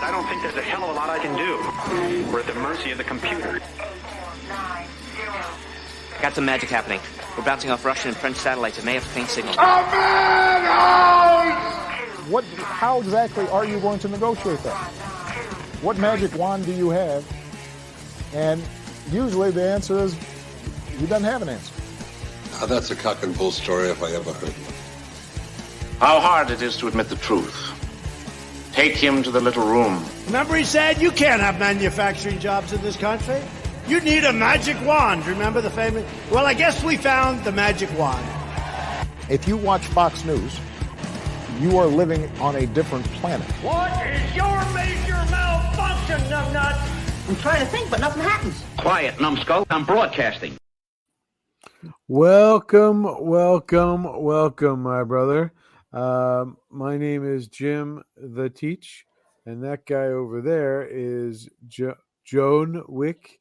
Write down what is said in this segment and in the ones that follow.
I don't think there's a hell of a lot I can do. We're at the mercy of the computer. Got some magic happening. We're bouncing off Russian and French satellites. It may have faint signal. How exactly are you going to negotiate that? What magic wand do you have? And usually the answer is he doesn't have an answer. Now that's a cock and bull story if I ever heard one. How hard it is to admit the truth. Take him to the little room. Remember he said you can't have manufacturing jobs in this country? You need a magic wand. Remember the famous? Well, I guess we found the magic wand. If you watch Fox News, you are living on a different planet. What is your major malfunction, numbnut? I'm trying to think, but nothing happens. Quiet, numbskull. I'm broadcasting. Welcome, my brother. My name is Jim the Teach, and that guy over there is Joan Wick,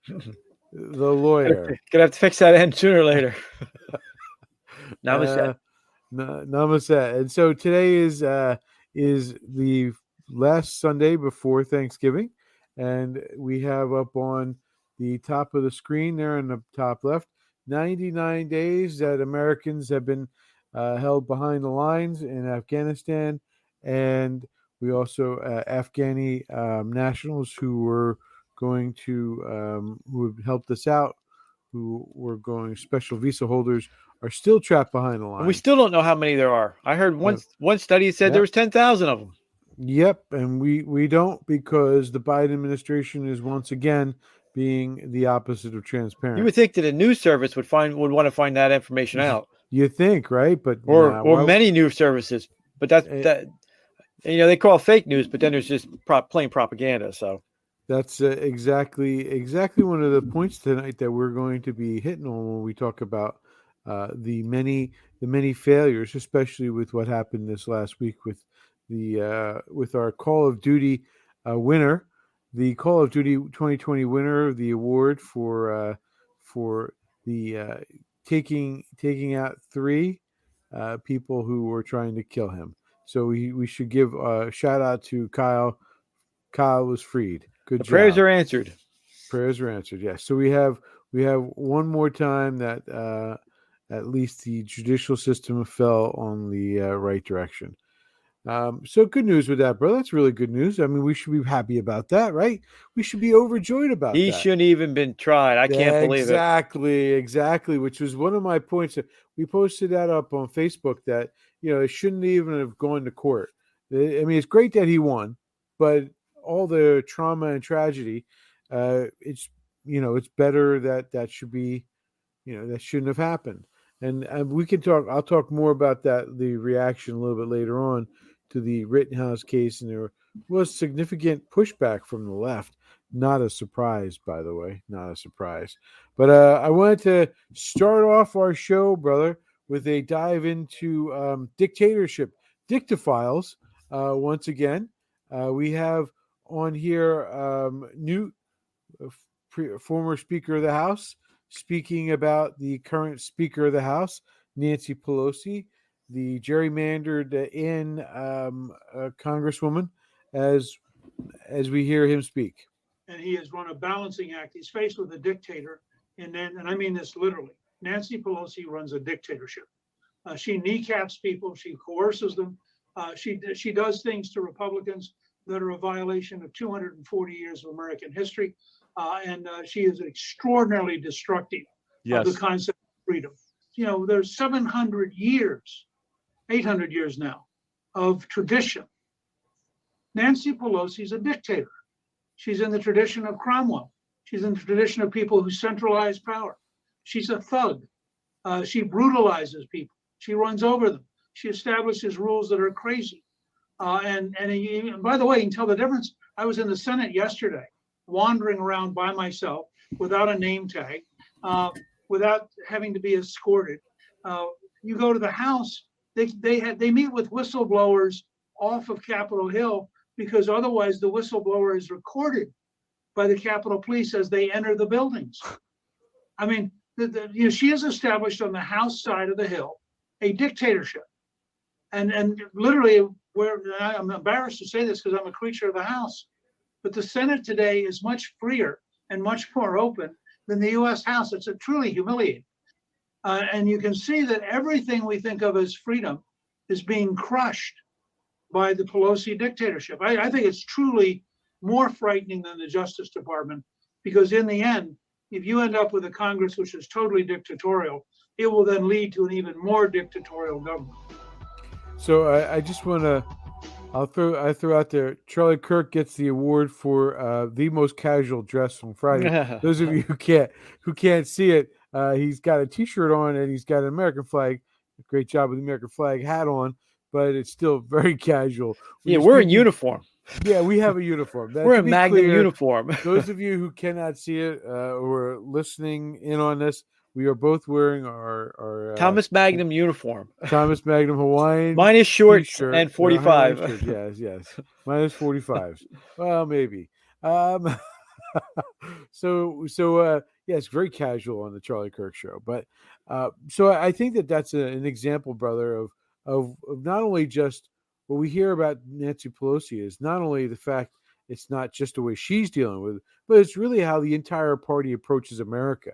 the lawyer. Gonna have to fix that end sooner or later. Namaste. Namaste. And so today is the last Sunday before Thanksgiving, and we have up on the top of the screen there in the top left 99 days that Americans have been held behind the lines in Afghanistan, and we also Afghani nationals who were going to who have helped us out, who were going special visa holders, are still trapped behind the line. We still don't know how many there are. I heard one study said there was 10,000 of them. Yep, and we don't, because the Biden administration is once again being the opposite of transparent. You would think that a news service would want to find that information out. You think, right? But or many news services. But that they call it fake news, but then there's just plain propaganda. So that's exactly one of the points tonight that we're going to be hitting on when we talk about the many failures, especially with what happened this last week with with our Call of Duty winner, the Call of Duty 2020 winner of the award for the taking out 3 people who were trying to kill him. So we should give a shout out to Kyle. Kyle was freed. Good job. Prayers are answered. Prayers are answered. Yes. So we have one more time that at least the judicial system fell on the right direction. So good news with that, bro. That's really good news. I mean, we should be happy about that, right? We should be overjoyed about that. He shouldn't even been tried. I can't believe it. Exactly. Which was one of my points. We posted that up on Facebook that, it shouldn't even have gone to court. I mean, it's great that he won, but all the trauma and tragedy, it's better that should be, that shouldn't have happened. And we can talk. I'll talk more about the reaction a little bit later on to the Rittenhouse case, and there was significant pushback from the left. Not a surprise, by the way, not a surprise. But I wanted to start off our show, brother, with a dive into dictatorship, Dictaphiles. Once again, we have on here former Speaker of the House, speaking about the current Speaker of the House, Nancy Pelosi, the gerrymandered in Congresswoman, as we hear him speak. And he has run a balancing act. He's faced with a dictator, and I mean this literally. Nancy Pelosi runs a dictatorship. She kneecaps people. She coerces them. She does things to Republicans that are a violation of 240 years of American history. And she is extraordinarily destructive of the concept of freedom. There's 800 years now of tradition. Nancy Pelosi is a dictator. She's in the tradition of Cromwell. She's in the tradition of people who centralize power. She's a thug. She brutalizes people. She runs over them. She establishes rules that are crazy. And by the way, you can tell the difference. I was in the Senate yesterday, wandering around by myself without a name tag, without having to be escorted. You go to the House, they meet with whistleblowers off of Capitol Hill, because otherwise the whistleblower is recorded by the Capitol Police as they enter the buildings. I mean, she has established on the House side of the Hill a dictatorship, and literally, where I'm embarrassed to say this because I'm a creature of the House. But the Senate today is much freer and much more open than the U.S. House. It's truly humiliating. And you can see that everything we think of as freedom is being crushed by the Pelosi dictatorship. I think it's truly more frightening than the Justice Department, because in the end, if you end up with a Congress which is totally dictatorial, it will then lead to an even more dictatorial government. So I just want to, I throw out there, Charlie Kirk gets the award for the most casual dress on Friday. Those of you who can't see it, he's got a T-shirt on and he's got an American flag. Great job with the American flag hat on, but it's still very casual. We're in uniform. Yeah, we have a uniform. We're in Magnum uniform. Those of you who cannot see it or are listening in on this, we are both wearing our Thomas Magnum uniform. Thomas Magnum Hawaiian. Mine is shorts T-shirt. and 45. Yes. Mine is 45s. Well, maybe. Yes, very casual on the Charlie Kirk show. But so I think that's an example, brother, of not only just what we hear about Nancy Pelosi is not only the fact it's not just the way she's dealing with it, but it's really how the entire party approaches America.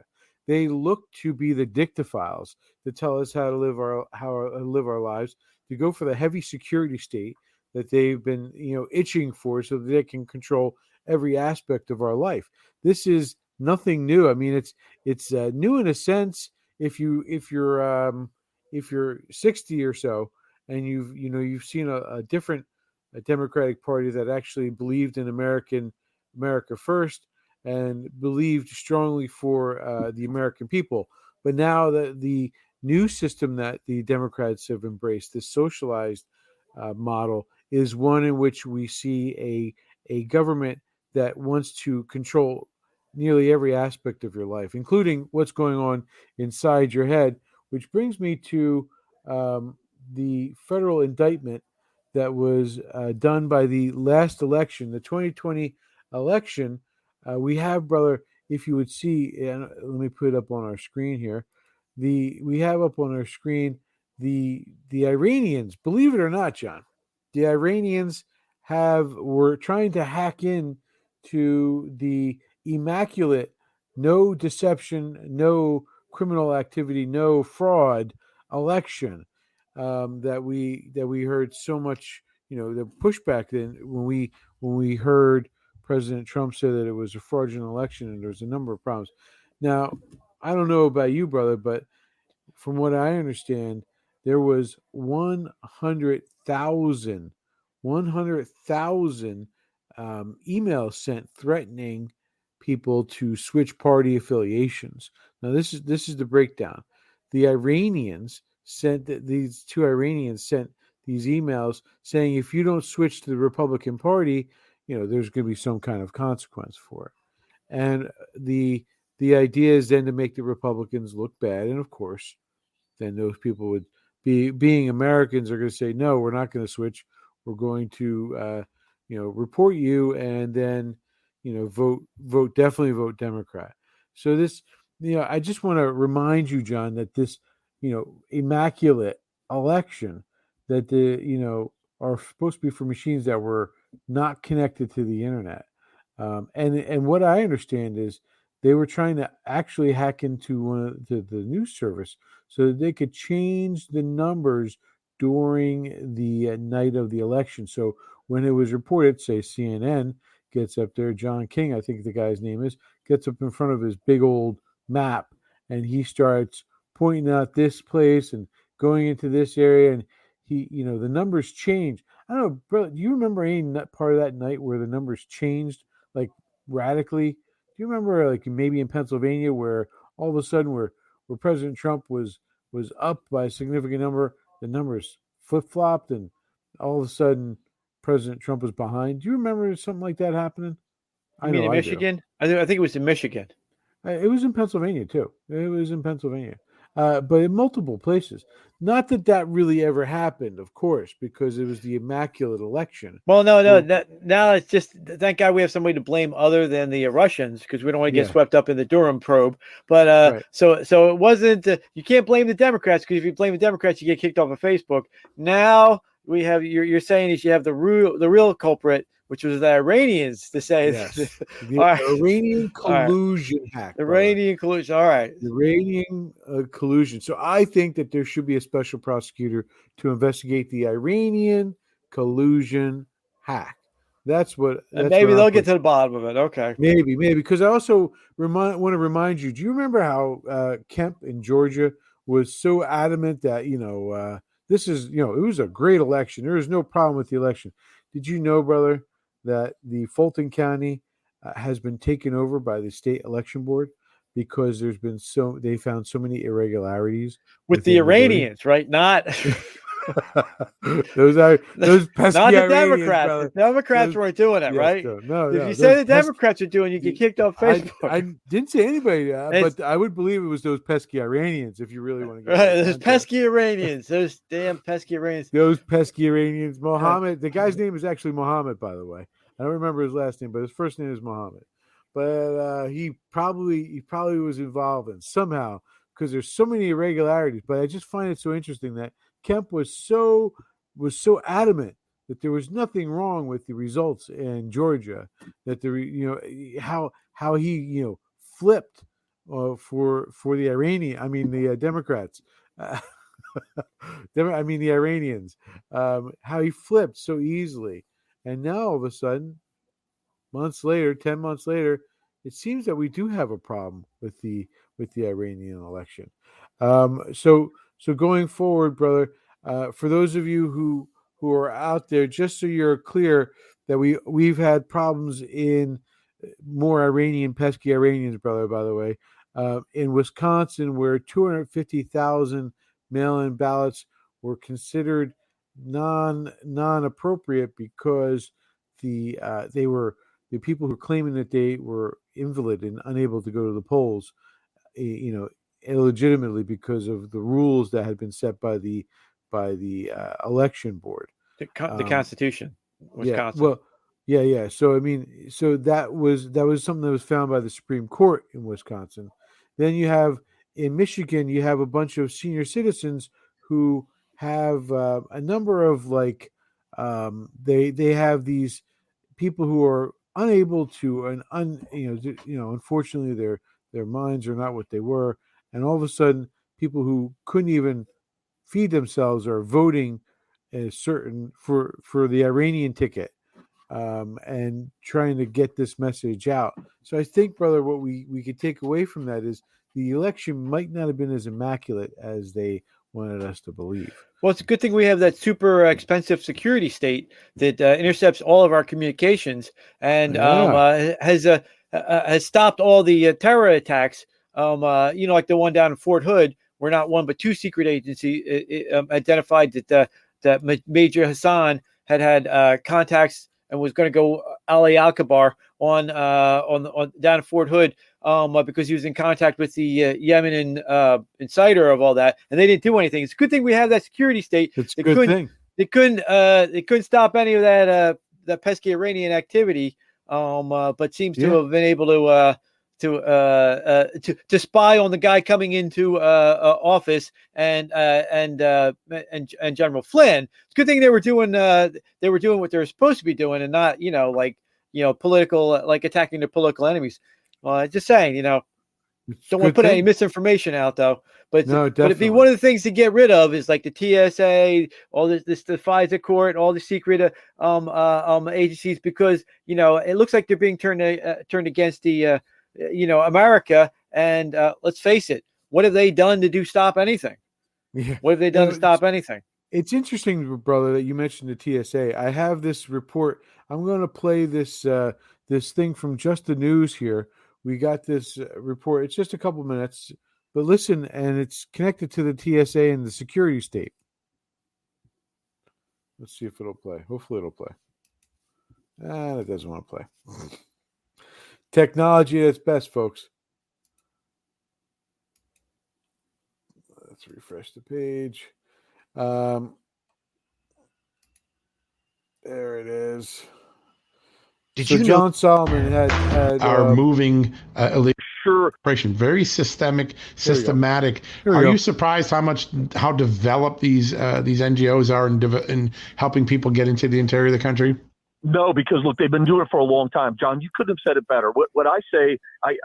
They look to be the dictaphiles to tell us how to live our lives, to go for the heavy security state that they've been itching for, so that they can control every aspect of our life. This is nothing new. I mean, it's new in a sense if you're 60 or so and you've seen a different Democratic Party that actually believed in America first and believed strongly for the American people. But now the new system that the Democrats have embraced, this socialized model, is one in which we see a government that wants to control nearly every aspect of your life, including what's going on inside your head, which brings me to the federal indictment that was done by the last election, the 2020 election. We have, brother, if you would see, and let me put it up on our screen here. We have up on our screen the Iranians. Believe it or not, John, the Iranians were trying to hack in to the immaculate, no deception, no criminal activity, no fraud election that we heard so much. The pushback then when we heard President Trump say that it was a fraudulent election and there was a number of problems. Now, I don't know about you, brother, but from what I understand, there was 100,000 emails sent threatening people to switch party affiliations. Now, this is the breakdown. The Iranians these two Iranians sent these emails saying if you don't switch to the Republican Party, there's going to be some kind of consequence for it. And the idea is then to make the Republicans look bad. And of course, then those people would being Americans are going to say, no, we're not going to switch. We're going to, report you and then, definitely vote Democrat. So this, I just want to remind you, John, that this, immaculate election that are supposed to be for machines that were not connected to the internet. And what I understand is they were trying to actually hack into the news service so that they could change the numbers during the night of the election. So when it was reported, say CNN gets up there, John King, I think the guy's name is, gets up in front of his big old map and he starts pointing out this place and going into this area, and he, the numbers change. I don't know, bro, do you remember any part of that night where the numbers changed like radically? Do you remember like maybe in Pennsylvania where all of a sudden where President Trump was up by a significant number, the numbers flip-flopped and all of a sudden President Trump was behind? Do you remember something like that happening? I mean in Michigan? I think it was in Michigan. It was in Pennsylvania too. It was in Pennsylvania. But in multiple places. Not that really ever happened, of course, because it was the immaculate election. Well, no. Now it's just, thank God we have somebody to blame other than the Russians, because we don't want to get swept up in the Durham probe. But right. So it wasn't. You can't blame the Democrats, because if you blame the Democrats, you get kicked off of Facebook. Now we have you're saying is you have the real culprit, which was the Iranians to say. Yes. The All right. Iranian All right. collusion hack. The brother. Iranian collusion. All right. The Iranian collusion. So I think that there should be a special prosecutor to investigate the Iranian collusion hack. That's what. And maybe they'll get to the bottom of it. Okay. Maybe. Because I also want to remind you. Do you remember how Kemp in Georgia was so adamant that this is it was a great election. There was no problem with the election. Did you know, brother, that the Fulton County has been taken over by the state election board because they found so many irregularities with the Iranians, right? Not those pesky not the Iranians, Democrats. brother. The Democrats weren't doing it, Yes, right? No. If you say the Democrats are doing, you get kicked off Facebook. I didn't say anybody, but I would believe it was those pesky Iranians. If you really want to get right, those pesky Iranians, those damn pesky Iranians. Those pesky Iranians. Mohammed. The guy's name is actually Mohammed, by the way. I don't remember his last name, but his first name is Mohammed. But he probably was involved in somehow because there's so many irregularities. But I just find it so interesting that Kemp was so adamant that there was nothing wrong with the results in Georgia. That how he flipped for the Democrats. The Iranians. How he flipped so easily, and now all of a sudden, 10 months later, it seems that we do have a problem with the Iranian election. So going forward, brother, for those of you who are out there, just so you're clear that we've had problems in more pesky Iranians, brother, by the way, in Wisconsin, where 250,000 mail-in ballots were considered non-appropriate because the people who were claiming that they were invalid and unable to go to the polls, illegitimately because of the rules that had been set by the election board, the Constitution, Wisconsin. Yeah, well, yeah. So so that was something that was found by the Supreme Court in Wisconsin. Then you have in Michigan, you have a bunch of senior citizens who have a number of they have these people who are unable to unfortunately their minds are not what they were, and all of a sudden people who couldn't even feed themselves are voting for the Iranian ticket and trying to get this message out. So I think, brother, what we could take away from that is the election might not have been as immaculate as they wanted us to believe. Well, it's a good thing we have that super expensive security state that intercepts all of our communications and has stopped all the terror attacks. Like the one down in Fort Hood, where not one but two secret agencies identified that Major Hassan had contacts and was going to go Ali Al-Kabar on down in Fort Hood because he was in contact with the Yemen insider of all that, and they didn't do anything. It's a good thing we have that security state. It's a good thing. They couldn't stop any of that pesky Iranian activity, but seems to have been able to spy on the guy coming into office and General Flynn. It's a good thing they were doing what they were supposed to be doing and not political, like attacking their political enemies. Just saying, don't want to put any misinformation out though. But it'd be one of the things to get rid of is like the TSA, all this the FISA court, all the secret agencies, because it looks like they're being turned against the America. And let's face it, what have they done to stop anything? Yeah. What have they done to stop anything? It's interesting, brother, that you mentioned the TSA. I have this report. I'm going to play this thing from Just the News here. We got this report. It's just a couple minutes, but listen, and it's connected to the TSA and the security state. Let's see if it'll play. Hopefully it'll play. It doesn't want to play. Technology at its best, folks. Let's refresh the page. There it is. John Solomon had are moving operation, very systematic. Are you surprised how developed these NGOs are in helping people get into the interior of the country? No, because look, they've been doing it for a long time. John, you couldn't have said it better. What I say, I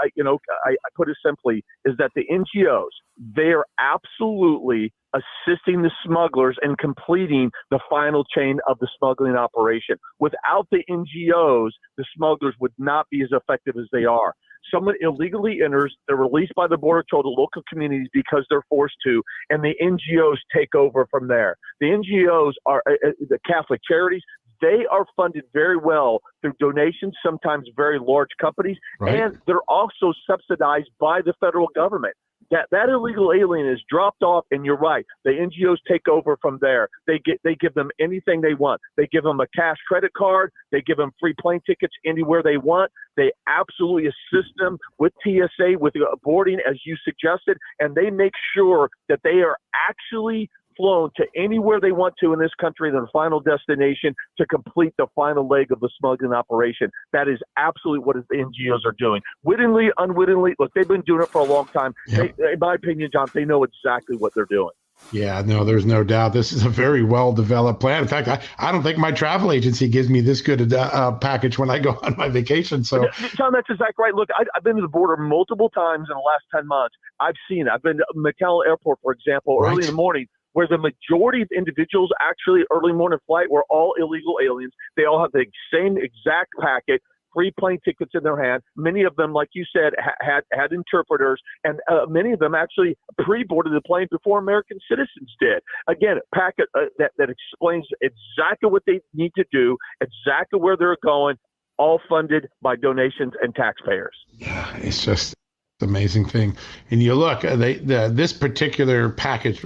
put it simply, is that the NGOs, they are absolutely assisting the smugglers in completing the final chain of the smuggling operation. Without the NGOs, the smugglers would not be as effective as they are. Someone illegally enters, they're released by the Border Patrol to local communities because they're forced to, and the NGOs take over from there. The NGOs are the Catholic charities. They are funded very well through donations, sometimes very large companies, and they're also subsidized by the federal government. That illegal alien is dropped off, and you're right. The NGOs take over from there. They give them anything they want. They give them a cash credit card. They give them free plane tickets anywhere they want. They absolutely assist them with TSA, with boarding, as you suggested, and they make sure that they are actually flown to anywhere they want to in this country, their final destination, to complete the final leg of the smuggling operation. That is absolutely what the NGOs are doing. Wittingly, unwittingly, look, they've been doing it for a long time. Yep. In my opinion, John, they know exactly what they're doing. Yeah, no, there's no doubt. This is a very well-developed plan. In fact, I don't think my travel agency gives me this good a package when I go on my vacation. So, John, that's exactly right. Look, I've been to the border multiple times in the last 10 months. I've seen it. I've been to McAllen Airport, for example, early in the morning, where the majority of individuals actually early morning flight were all illegal aliens. They all have the same exact packet, free plane tickets in their hand. Many of them, like you said, had interpreters, and many of them actually pre-boarded the plane before American citizens did. Again, a packet that explains exactly what they need to do, exactly where they're going, all funded by donations and taxpayers. Yeah, it's just an amazing thing. And you look, this particular package.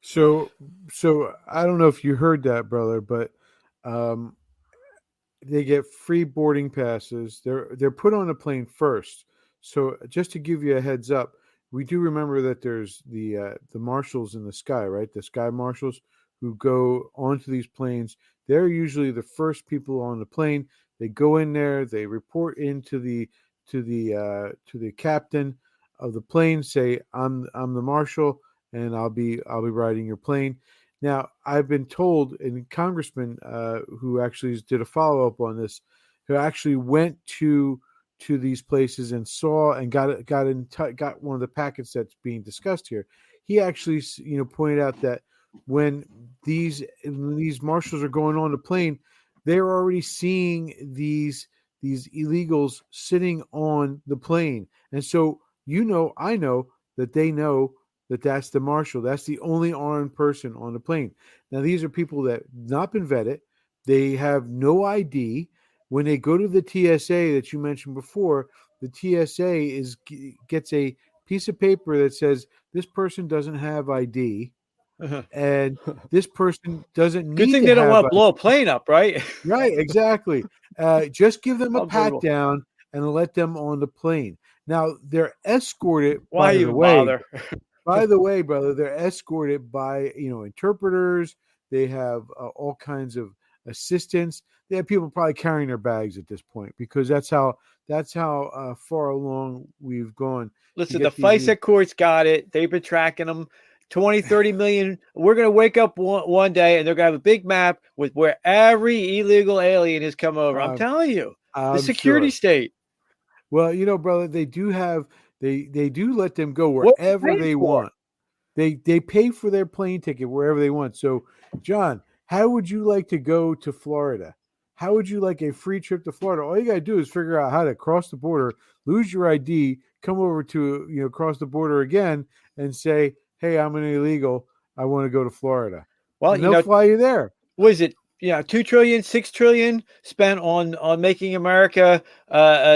So I don't know if you heard that, brother, but they get free boarding passes. They're put on a plane first. So just to give you a heads up, we do remember that there's the marshals in the sky, right? The sky marshals who go onto these planes. They're usually the first people on the plane. They go in there. They report into the captain of the plane. Say, I'm the marshal, and I'll be riding your plane. Now, I've been told, and Congressman who actually did a follow-up on this, who actually went to these places and saw and got one of the packets that's being discussed here. He actually, pointed out that when these marshals are going on the plane, they're already seeing these illegals sitting on the plane, and so I know that they know that that's the marshal. That's the only armed person on the plane. Now, these are people that have not been vetted. They have no ID. When they go to the TSA that you mentioned before, the TSA gets a piece of paper that says this person doesn't have ID, and this person doesn't need Good thing to they don't have want to ID. blow a plane up, right? Right, exactly. Just give them a pat down and let them on the plane. Now, they're escorted. Why by even the way, bother? By the way, brother, they're escorted by interpreters. They have all kinds of assistants. They have people probably carrying their bags at this point because that's how far along we've gone. Listen, the FISA courts got it. They've been tracking them. 20, 30 million. We're going to wake up one day and they're going to have a big map with where every illegal alien has come over. I'm telling you, the security state. Well, brother, they do have. They do let them go wherever they want. They pay for their plane ticket wherever they want. So, John, how would you like to go to Florida? How would you like a free trip to Florida? All you got to do is figure out how to cross the border, lose your ID, come over to cross the border again, and say, "Hey, I'm an illegal. I want to go to Florida." Well, and they'll fly you there. Was it? 2 trillion, 6 trillion spent on making America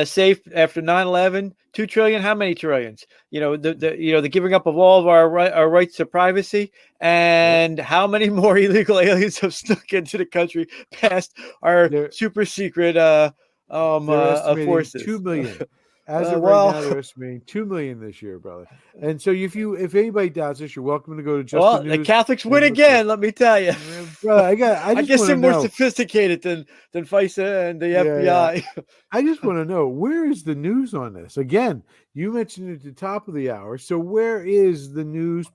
safe after 9/11. 2 trillion. How many trillions? The giving up of all of our rights to privacy, and how many more illegal aliens have snuck into the country past our super secret forces? 2 million. As of right now, they're estimating 2 million this year, brother. And so if anybody doubts this, you're welcome to go to Just the News. The Catholics win again. Let me tell you, brother. I guess they're more sophisticated than FISA and the FBI. Yeah. I just want to know, where is the news on this? Again, you mentioned it at the top of the hour. So where is the news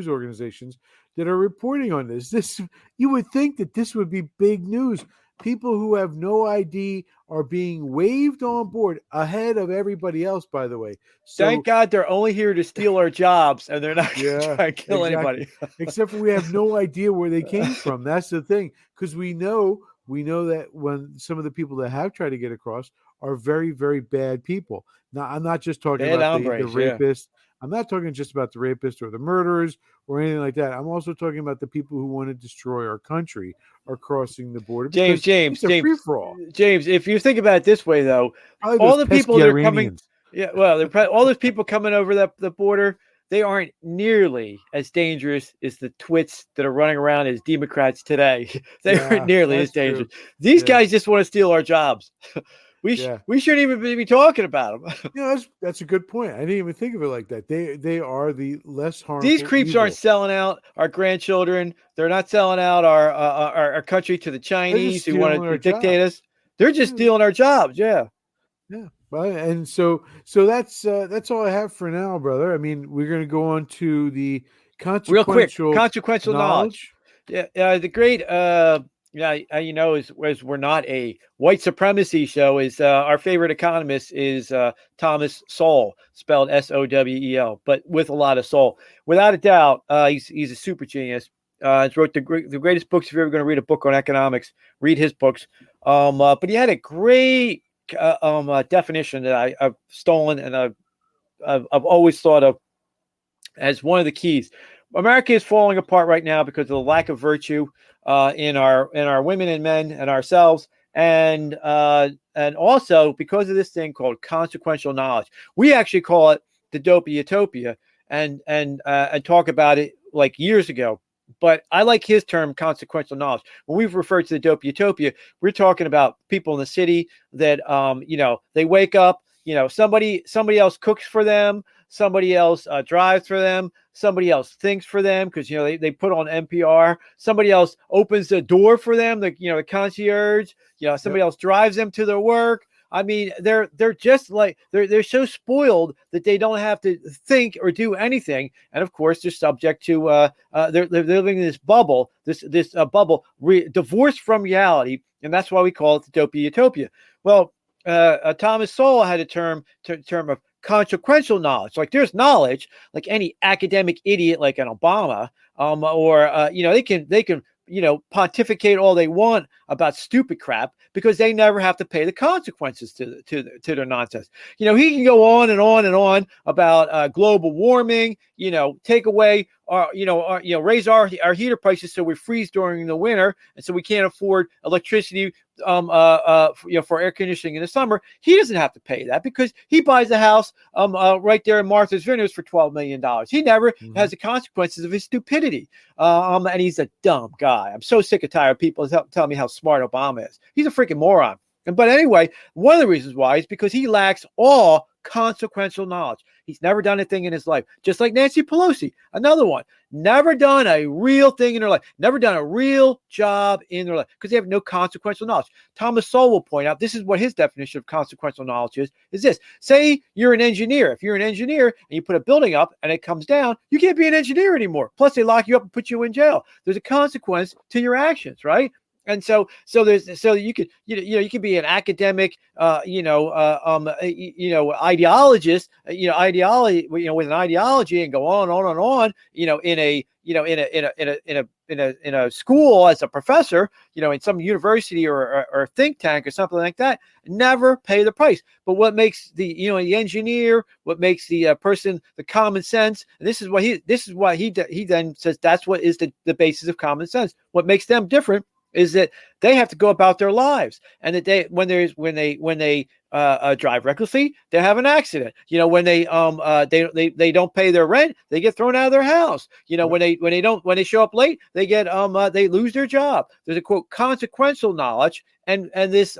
organizations that are reporting on this? You would think that this would be big news. People who have no ID are being waved on board ahead of everybody else, by the way. So, thank God they're only here to steal our jobs, and they're not yeah, trying to kill anybody. Except for we have no idea where they came from. That's the thing, because we know that when some of the people that have tried to get across are very, very bad people. Now, I'm not just talking Bad about the hombres, yeah. rapists. I'm not talking just about the rapists or the murderers or anything like that. I'm also talking about the people who want to destroy our country are crossing the border. James, It's a free-for-all. James, if you think about it this way, though, Probably all those the people that are coming, Iranians. yeah, well, they're probably, all those people coming over the border, they aren't nearly as dangerous as the twits that are running around as Democrats today. They aren't nearly as dangerous. True. These guys just want to steal our jobs. We shouldn't even be talking about them. Yeah, that's a good point. I didn't even think of it like that. They are the less harmful. These creeps evil. aren't selling out our grandchildren. They're not selling out our country to the Chinese who want to dictate us. They're just stealing our jobs. Yeah. Yeah. Well, and so that's all I have for now, brother. I mean, we're going to go on to the consequential knowledge. Yeah. The great as we're not a white supremacy show, is our favorite economist is Thomas Sowell, spelled Sowell, but with a lot of soul. Without a doubt, he's a super genius. He's wrote the greatest books. If you're ever going to read a book on economics, read his books. But he had a great definition that I've stolen and I've always thought of as one of the keys. America is falling apart right now because of the lack of virtue in our women and men and ourselves, and also because of this thing called consequential knowledge. We actually call it the dopey-utopia and talk about it like years ago. But I like his term, consequential knowledge. When we've referred to the dopey-utopia, we're talking about people in the city that they wake up, somebody else cooks for them, somebody else drives for them, somebody else thinks for them because they put on NPR, somebody else opens the door for them, the concierge, somebody else drives them to their work. I mean, they're just like they're so spoiled that they don't have to think or do anything, and of course they're subject to they're living in this bubble, this bubble divorced from reality, and that's why we call it the dopey-utopia. Well, Thomas Sowell had a term of consequential knowledge. Like there's knowledge, like any academic idiot like an Obama, they can pontificate all they want about stupid crap because they never have to pay the consequences to their nonsense. He can go on and on and on about global warming, take away raise our heater prices so we freeze during the winter and so we can't afford electricity for air conditioning in the summer. He doesn't have to pay that because he buys a house right there in Martha's Vineyard for $12 million. He never has the consequences of his stupidity. And he's a dumb guy. I'm so sick and tired of people telling me how smart Obama is. He's a freaking moron. But anyway, one of the reasons why is because he lacks all consequential knowledge. He's never done a thing in his life. Just like Nancy Pelosi, another one. Never done a real thing in their life. Never done a real job in their life because they have no consequential knowledge. Thomas Sowell will point out, this is what his definition of consequential knowledge is this. Say you're an engineer. If you're an engineer and you put a building up and it comes down, you can't be an engineer anymore. Plus, they lock you up and put you in jail. There's a consequence to your actions, right? And so you could be an academic ideologist ideology with an ideology and go on and on in a school as a professor in some university or think tank or something like that, never pay the price. But what makes the engineer, what makes the person, the common sense, and this is why he then says that's what is the basis of common sense. What makes them different is that they have to go about their lives, and that when they drive recklessly, they have an accident. When they don't pay their rent, they get thrown out of their house. When they show up late, they get they lose their job. There's a quote consequential knowledge and this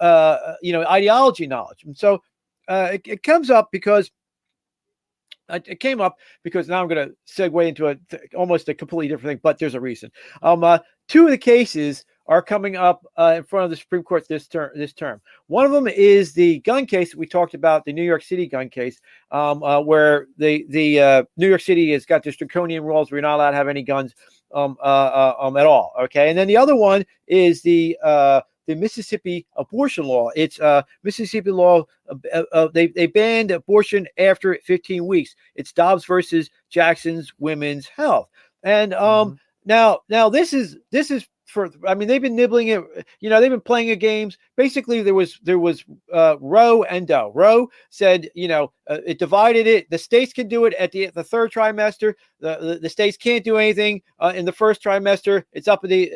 ideology knowledge. And so it comes up because. It came up because now I'm going to segue into almost a completely different thing, but there's a reason. Two of the cases are coming up in front of the Supreme Court this term. One of them is the gun case that we talked about, the New York City gun case, where the New York City has got this draconian rules where you're not allowed to have any guns at all. Okay, and then the other one is the Mississippi abortion law. It's Mississippi law. They banned abortion after 15 weeks. It's Dobbs versus Jackson's Women's Health. And now this is for, I mean, they've been nibbling it. They've been playing at games. Basically, there was Roe and Doe. Roe said, it divided it. The states can do it at the third trimester. The states can't do anything in the first trimester. It's up in the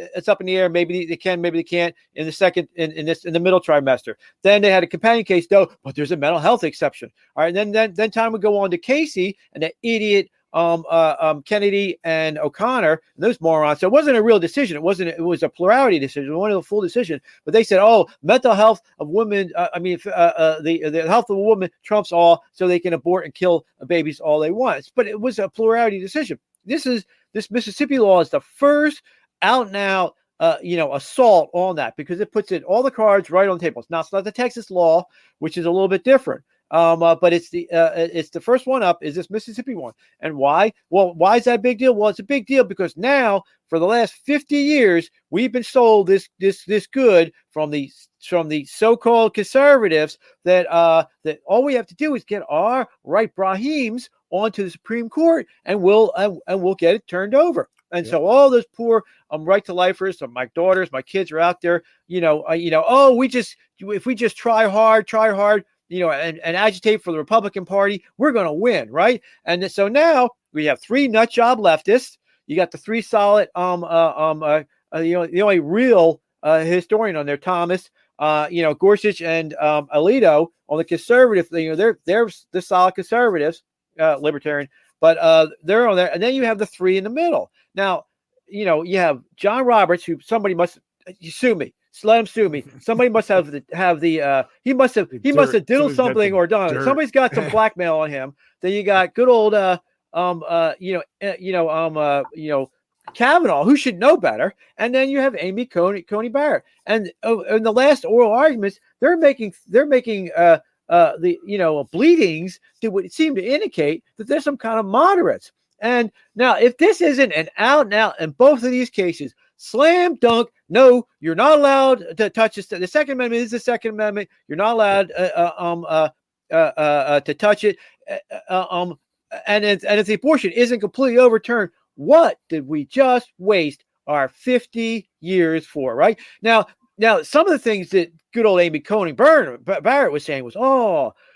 air. Maybe they can, maybe they can't in the second, in the middle trimester. Then they had a companion case, Doe, but there's a mental health exception. All right, then time would go on to Casey and that idiot Kennedy and O'Connor, and those morons. So it wasn't a real decision. It was a plurality decision. It wasn't a full decision. But they said, "Oh, mental health of women. The health of a woman trumps all, so they can abort and kill babies all they want." But it was a plurality decision. This Mississippi law is the first out and out assault on that, because it puts all the cards right on the table. Now it's not the Texas law, which is a little bit different. But it's the first one up is this Mississippi one. And why? Well, why is that a big deal? Well, it's a big deal because now for the last 50 years, we've been sold this good from the so-called conservatives that all we have to do is get our right Brahims onto the Supreme Court and we'll get it turned over. And so all those poor right to lifers, so my daughters, my kids are out there, if we just try hard, and agitate for the Republican Party, we're going to win, right? And so now we have three nut job leftists. You got the three solid, the only real historian on there, Thomas, Gorsuch and Alito on the conservative thing. They're the solid conservatives, libertarian, but they're on there. And then you have the three in the middle. Now, you have John Roberts, who somebody must sue me. Let him sue me. Somebody must have he must have diddled something or done it. Somebody's got some blackmail on him. Then you got good old Kavanaugh, who should know better. And then you have Amy Coney Barrett. And in the last oral arguments, they're making bleedings that would seem to indicate that there's some kind of moderates. And now, if this isn't an out and out in both of these cases, slam dunk, no, you're not allowed to touch this. The Second Amendment is the Second Amendment. You're not allowed to touch it. And if the abortion isn't completely overturned, what did we just waste our 50 years for, right? Now, some of the things that good old Amy Coney Barrett was saying was,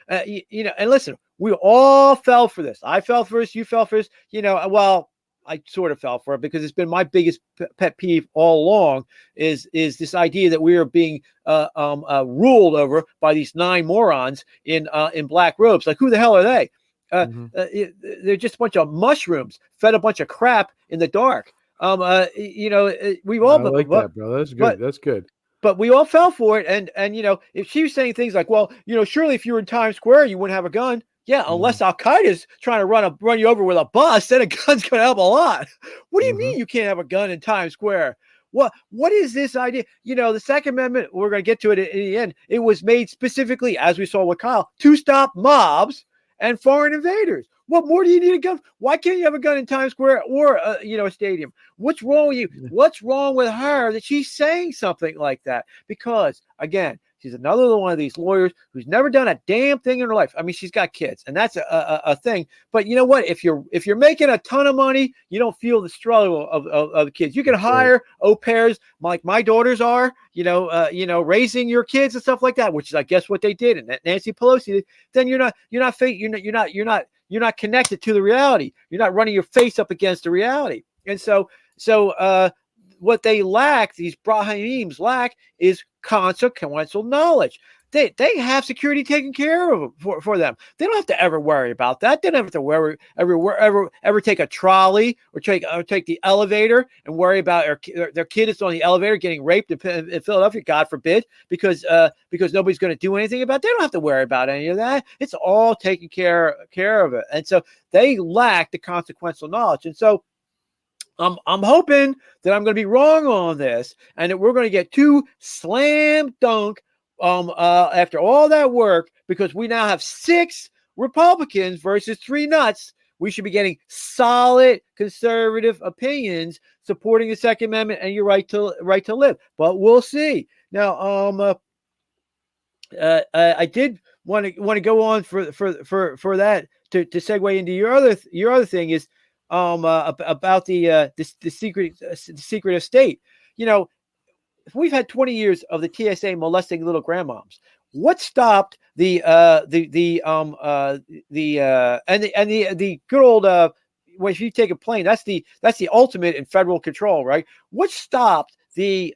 and listen, we all fell for this. I fell for this. You fell for this. Well, I sort of fell for it because it's been my biggest pet peeve all along is this idea that we are being ruled over by these 9 morons in black robes. Like, who the hell are they? They're just a bunch of mushrooms fed a bunch of crap in the dark. We've all I like that, bro. That's good. That's good. But we all fell for it. And if she was saying things like, well, surely if you were in Times Square, you wouldn't have a gun. Yeah, unless Al Qaeda's trying to run you over with a bus, then a gun's going to help a lot. What do you mean you can't have a gun in Times Square? What is this idea? The Second Amendment, we're going to get to it in the end. It was made specifically, as we saw with Kyle, to stop mobs and foreign invaders. What more do you need a gun? Why can't you have a gun in Times Square or a stadium? What's wrong with you? What's wrong with her that she's saying something like that? Because again, she's another one of these lawyers who's never done a damn thing in her life. I mean, she's got kids, and that's a thing. But you know what? If you're making a ton of money, you don't feel the struggle of the kids. You can hire au pairs like my daughters are. Raising your kids and stuff like that, which is, I guess, what they did, and that Nancy Pelosi did. Then you're not connected to the reality. You're not running your face up against the reality. And so what they lack, these Brahims lack, is consequential knowledge. They have security taken care of for them. They don't have to ever worry about that. They don't have to ever take a trolley or take the elevator and worry about their kid is on the elevator getting raped in Philadelphia, God forbid, because nobody's going to do anything about it. They don't have to worry about any of that. It's all taken care of it. And so they lack the consequential knowledge. And so I'm hoping that I'm going to be wrong on this, and that we're going to get 2 slam dunk after all that work, because we now have 6 Republicans versus 3 nuts. We should be getting solid conservative opinions supporting the Second Amendment and your right to live. But we'll see. Now, I did want to go on for that to segue into your other thing is about the secret of state. You know, we've had 20 years of the TSA molesting little grandmoms. What stopped the good old well, if you take a plane, that's the ultimate in federal control, right? What stopped the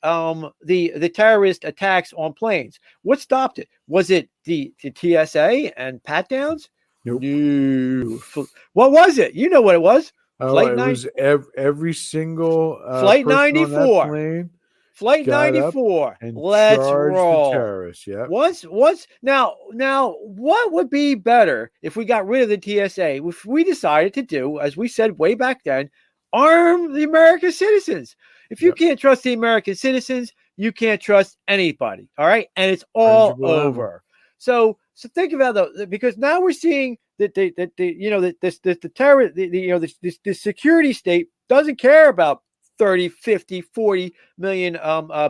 terrorist attacks on planes? What stopped it? Was it the TSA and pat downs? Nope. No. What was it? You know what it was? It was every single Flight person 94. on that plane. Flight 94. Let's roll. The terrorists. Yeah. Once now, what would be better if we got rid of the TSA? If we decided to do, as we said way back then, arm the American citizens. If you can't trust the American citizens, you can't trust anybody. All right, and it's all over. So think about that, because now we're seeing that the terror, the security state doesn't care about 30, 50, 40 million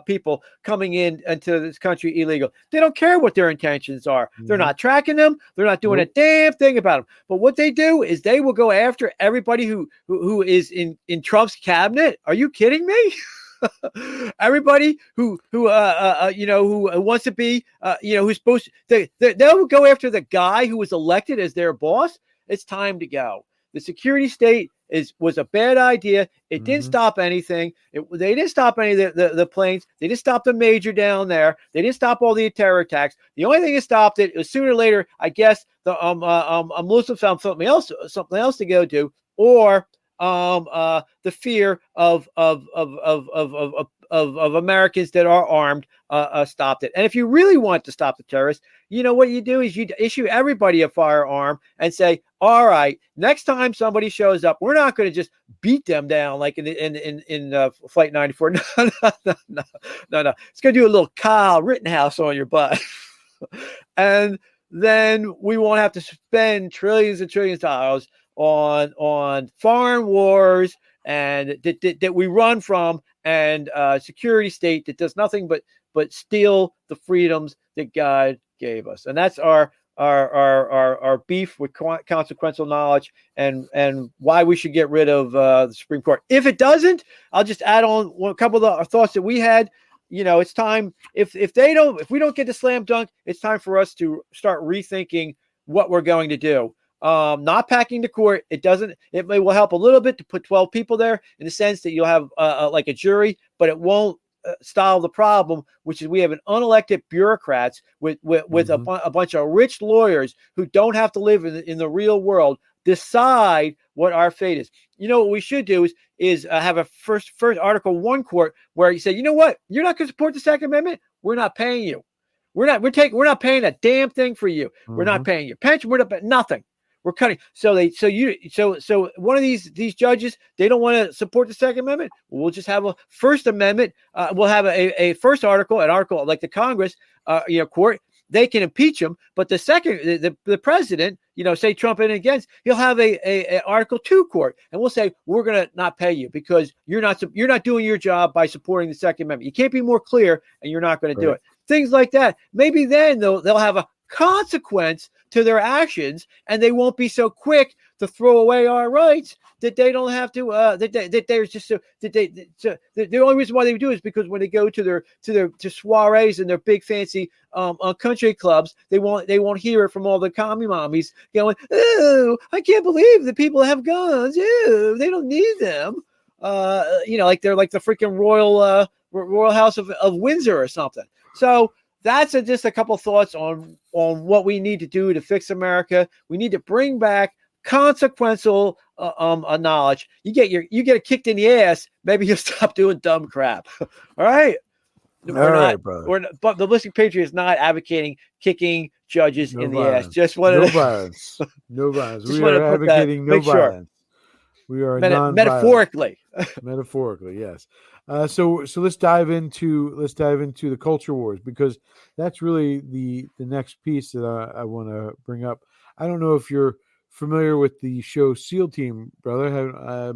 people coming into this country illegal. They don't care what their intentions are. Mm-hmm. They're not tracking them. They're not doing a damn thing about them. But what they do is they will go after everybody who is in Trump's cabinet. Are you kidding me? Everybody who wants to be, who's supposed to, they'll go after the guy who was elected as their boss. It's time to go. The security state was a bad idea. It didn't stop anything. They didn't stop any of the planes. They didn't stop the major down there. They didn't stop all the terror attacks. The only thing that stopped it was sooner or later, I guess, the Muslims found something else to go to, or the fear of Americans that are armed stopped it. And if you really want to stop the terrorists, you know what you do is you issue everybody a firearm and say, all right, next time somebody shows up, we're not going to just beat them down like in Flight 94. No. It's going to do a little Kyle Rittenhouse on your butt. And then we won't have to spend trillions and trillions of dollars on foreign wars and that we run from, and security state that does nothing but steal the freedoms that God gave us. And that's our beef with consequential knowledge, and why we should get rid of the Supreme Court. If it doesn't, I'll just add on a couple of the thoughts that we had. You know, it's time, if we don't get the slam dunk, it's time for us to start rethinking what we're going to do. Not packing the court. It will help a little bit to put 12 people there, in the sense that you'll have like a jury, but it won't solve the problem, which is we have an unelected bureaucrats with a bunch of rich lawyers who don't have to live in the real world decide what our fate is. You know what we should do is have a first Article 1 court where you say, you know what, you're not going to support the Second Amendment, we're not paying you. We're not paying a damn thing for you. We're not paying your pension. We're not paying nothing. We're cutting. So one of these judges, they don't want to support the Second Amendment. We'll just have a First Amendment. We'll have a first article, an article like the Congress, court. They can impeach him, but the second, the president, say Trump in against, he'll have a Article 2 court, and we'll say we're going to not pay you because you're not doing your job by supporting the Second Amendment. You can't be more clear, and you're not going to do it. Things like that. Maybe then they'll have a consequence to their actions, and they won't be so quick to throw away our rights that they don't have to. The only reason why they do is because when they go to their soirees and their big fancy country clubs, they won't hear it from all the commie mommies going, "Oh, I can't believe that people have guns. Ew, they don't need them." Like they're like the freaking royal house of Windsor or something. So that's just a couple thoughts on what we need to do to fix America. We need to bring back consequential knowledge. You get it kicked in the ass, maybe you'll stop doing dumb crap. All right. Brother. But the Ballistic Patriot is not advocating kicking judges in the ass. Just wanted no violence. No violence. We are advocating no violence. We are non-violent. Metaphorically. Metaphorically, yes. So let's dive into the culture wars, because that's really the next piece that I want to bring up. I don't know if you're familiar with the show SEAL Team, brother.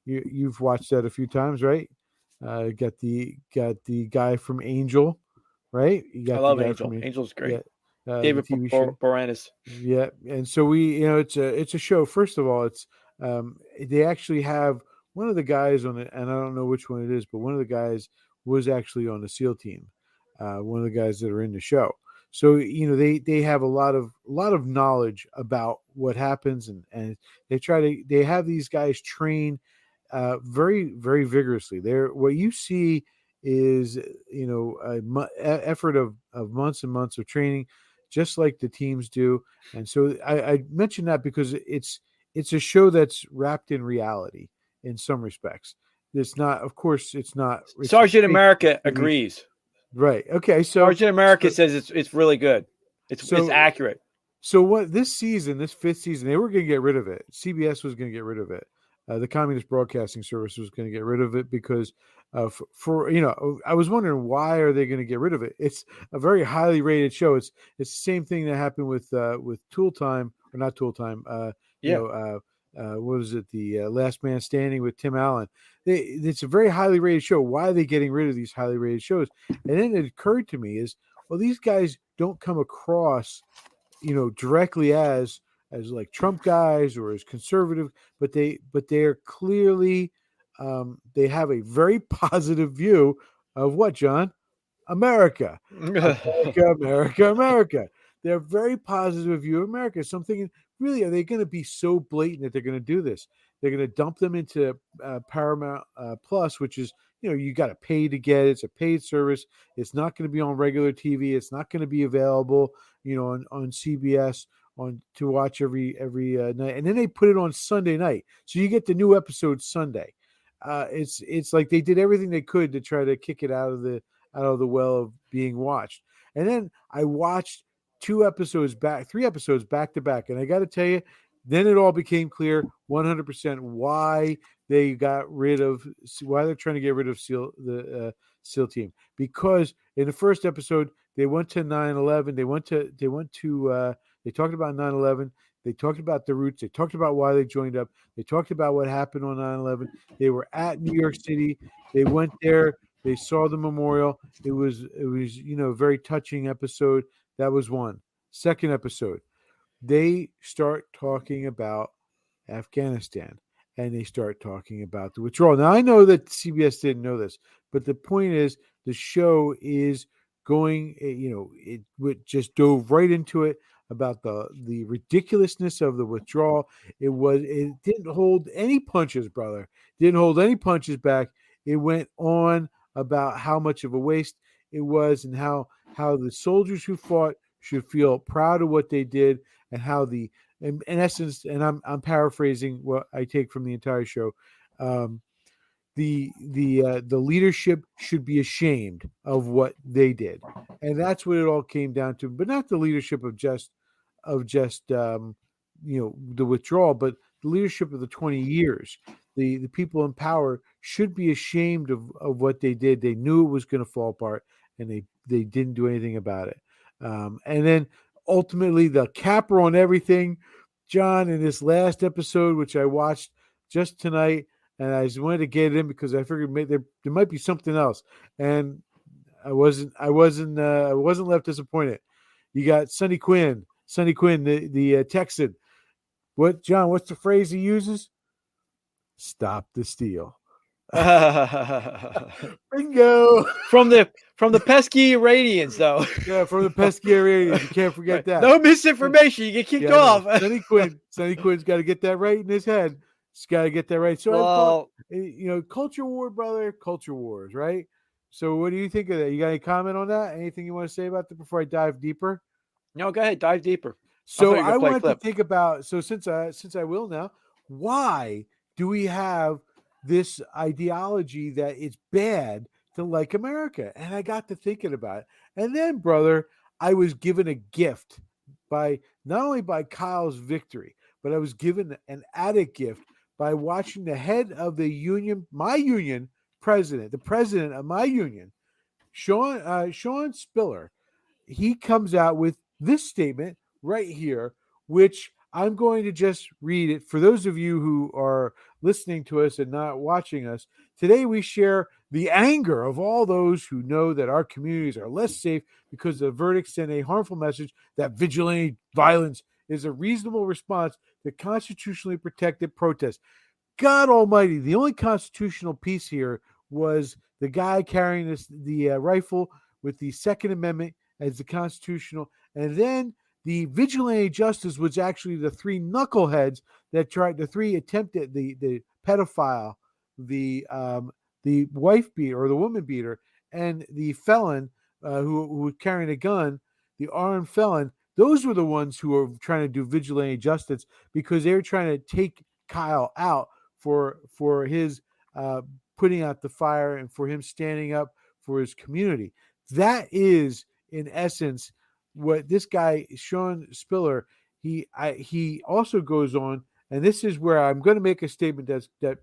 You've watched that a few times, right? Got the guy from Angel, right? You got I love the guy Angel. from Angel's great. Yeah, David the TV show. Boreanaz. Yeah, and so it's a show. First of all, it's they actually have one of the guys on it, and I don't know which one it is, but one of the guys was actually on the SEAL team. One of the guys that are in the show. So they have a lot of knowledge about what happens, and they have these guys train very, very vigorously. What you see is effort of months and months of training, just like the teams do. And so I mention that because it's a show that's wrapped in reality in some respects. It's not, of course, it's not. Sergeant America agrees. Right. Okay. So Sergeant America says it's really good. It's accurate. So what this fifth season, they were going to get rid of it. CBS was going to get rid of it. The Communist Broadcasting Service was going to get rid of it because I was wondering, why are they going to get rid of it? It's a very highly rated show. It's the same thing that happened with Tool Time, or not Tool Time. What was it? The Last Man Standing with Tim Allen. It's a very highly rated show. Why are they getting rid of these highly rated shows? And then it occurred to me these guys don't come across, directly as like Trump guys or as conservative, but they are clearly they have a very positive view of what, John? America. America. They're very positive view of America. So I'm thinking, really, are they going to be so blatant that they're going to do this? They're going to dump them into Paramount Plus, which is, you got to pay to get it. It's a paid service. It's not going to be on regular TV. It's not going to be available, on CBS to watch every night. And then they put it on Sunday night, so you get the new episode Sunday. It's like they did everything they could to try to kick it out of the well of being watched. And then I watched 3 episodes back to back, and I got to tell you, then it all became clear 100% why they're trying to get rid of SEAL team. Because in the first episode, they went to 9/11. They talked about 9/11. They talked about the roots. They talked about why they joined up. They talked about what happened on 9/11. They were at New York City. They went there. They saw the memorial. It was a very touching episode. That was one. Second episode, they start talking about Afghanistan, and they start talking about the withdrawal. Now, I know that CBS didn't know this, but the point is, the show is going, it just dove right into it about the ridiculousness of the withdrawal. It didn't hold any punches, brother. Didn't hold any punches back. It went on about how much of a waste it was, and how the soldiers who fought should feel proud of what they did, and how in essence, and I'm paraphrasing what I take from the entire show, the leadership should be ashamed of what they did, and that's what it all came down to. But not the leadership of just the withdrawal, but the leadership of the 20 years. The people in power should be ashamed of what they did. They knew it was going to fall apart, and they didn't do anything about it. And then ultimately, the capper on everything, John, in this last episode, which I watched just tonight, and I just wanted to get it in because I figured there might be something else, and I wasn't left disappointed. You got Sonny Quinn, the Texan. What, John? What's the phrase he uses? Stop the steal. Bingo. From the pesky Iranians, though. Yeah, from the pesky Iranians. You can't forget that. No misinformation. You get kicked off. Sonny Quinn's got to get that right in his head. He's got to get that right. So, culture war, brother. Culture wars, right? So, what do you think of that? You got any comment on that? Anything you want to say about that before I dive deeper? No, go ahead. Dive deeper. So, I wanted to think about. So, since I will now, why do we have this ideology that it's bad to like America? And I got to thinking about it. And then, brother, I was given a gift not only by Kyle's victory, but I was given an added gift by watching the head of the union, my union president, the president of my union, Sean Spiller. He comes out with this statement right here, which I'm going to just read it for those of you who are listening to us and not watching us. Today, we share the anger of all those who know that our communities are less safe because the verdict sent a harmful message that vigilante violence is a reasonable response to constitutionally protected protest. God Almighty, the only constitutional piece here was the guy carrying the rifle with the Second Amendment as the constitutional, and then the vigilante justice was actually the three knuckleheads that tried, the three attempted, the pedophile, the wife beater or the woman beater, and the felon who was carrying a gun, the armed felon. Those were the ones who were trying to do vigilante justice because they were trying to take Kyle out for his putting out the fire and for him standing up for his community. That is, in essence, what this guy Sean Spiller. He also goes on, and this is where I'm going to make a statement that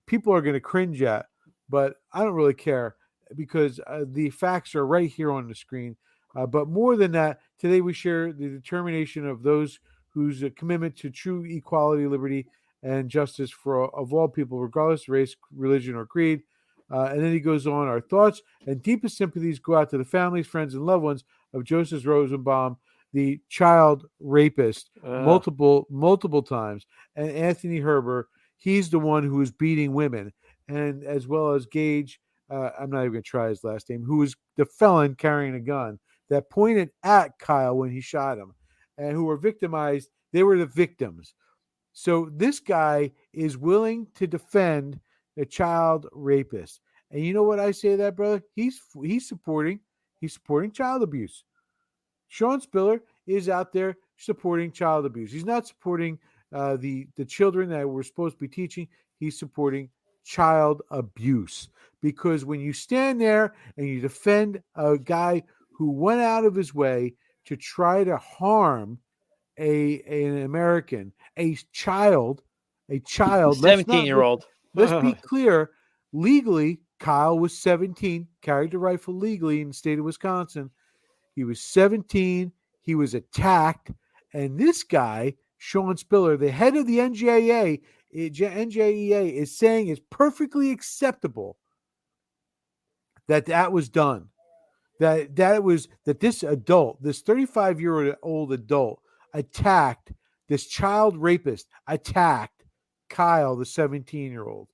people are going to cringe at, but I don't really care because the facts are right here on the screen. But more than that, today we share the determination of those whose commitment to true equality, liberty, and justice of all people, regardless of race, religion, or creed. And then he goes on, our thoughts and deepest sympathies go out to the families, friends, and loved ones of Joseph Rosenbaum, the child rapist, multiple times, and Anthony Herber. He's the one who is beating women, and as well as Gage, I'm not even going to try his last name, who was the felon carrying a gun that pointed at Kyle when he shot him, and who were victimized. They were the victims. So this guy is willing to defend a child rapist. And you know what I say to that, brother? He's supporting child abuse. Sean Spiller is out there supporting child abuse. He's not supporting the children that we're supposed to be teaching. He's supporting child abuse. Because when you stand there and you defend a guy who went out of his way to try to harm an American, a child, 17-year-old. Let's be clear. Legally, Kyle was 17, carried the rifle legally in the state of Wisconsin. He was 17. He was attacked. And this guy, Sean Spiller, the head of the NJEA, is saying it's perfectly acceptable that was done. That this adult, this 35-year-old adult, attacked this child rapist, attacked Kyle, the 17-year-old.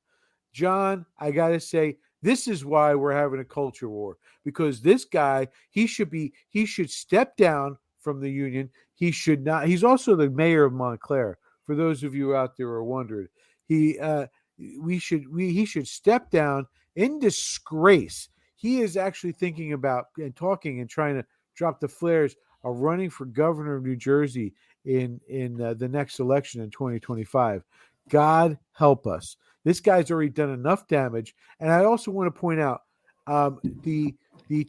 John, I got to say, this is why we're having a culture war, because this guy, he should step down from the union. He should not. He's also the mayor of Montclair. For those of you out there who are wondering, he should step down in disgrace. He is actually thinking about and talking and trying to drop the flares of running for governor of New Jersey in the next election in 2025. God help us. This guy's already done enough damage. And I also want to point out the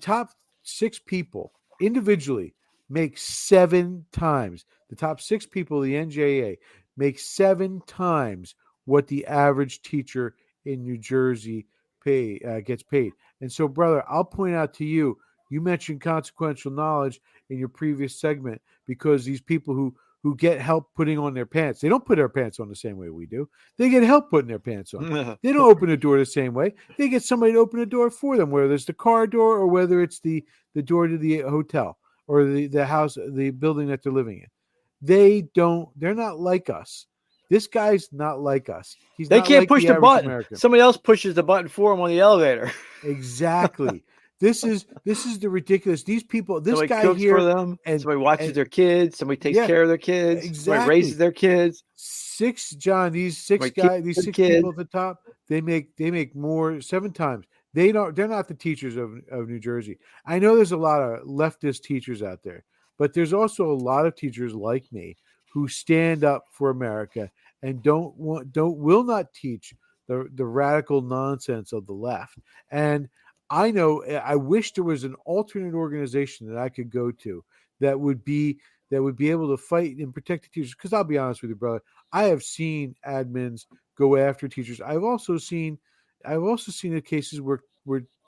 top 6 people individually make 7 times. The top 6 people of the NJA make 7 times what the average teacher in New Jersey gets paid. And so, brother, I'll point out to you, you mentioned consequential knowledge in your previous segment, because these people who get help putting on their pants, they don't put their pants on the same way we do. They get help putting their pants on. They don't open the door the same way. They get somebody to open the door for them, whether it's the car door or whether it's the door to the hotel or the house, the building that they're living in. They're not like us. This guy's not like us. They can't push the button. American. Somebody else pushes the button for him on the elevator. Exactly. This is the ridiculous. These people, this somebody guy cooks here, for them. and somebody watches their kids. Somebody takes care of their kids. Exactly. Somebody raises their kids. These six people at the top, they make more 7 times. They're not the teachers of New Jersey. I know there's a lot of leftist teachers out there, but there's also a lot of teachers like me who stand up for America and will not teach the radical nonsense of the left. And I wish there was an alternate organization that I could go to that would be that would be able to fight and protect the teachers. Because I'll be honest with you, brother, I have seen admins go after teachers. I've also seen the cases where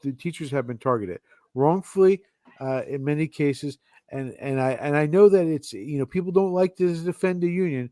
the teachers have been targeted wrongfully in many cases, and I know that it's, people don't like to defend the union,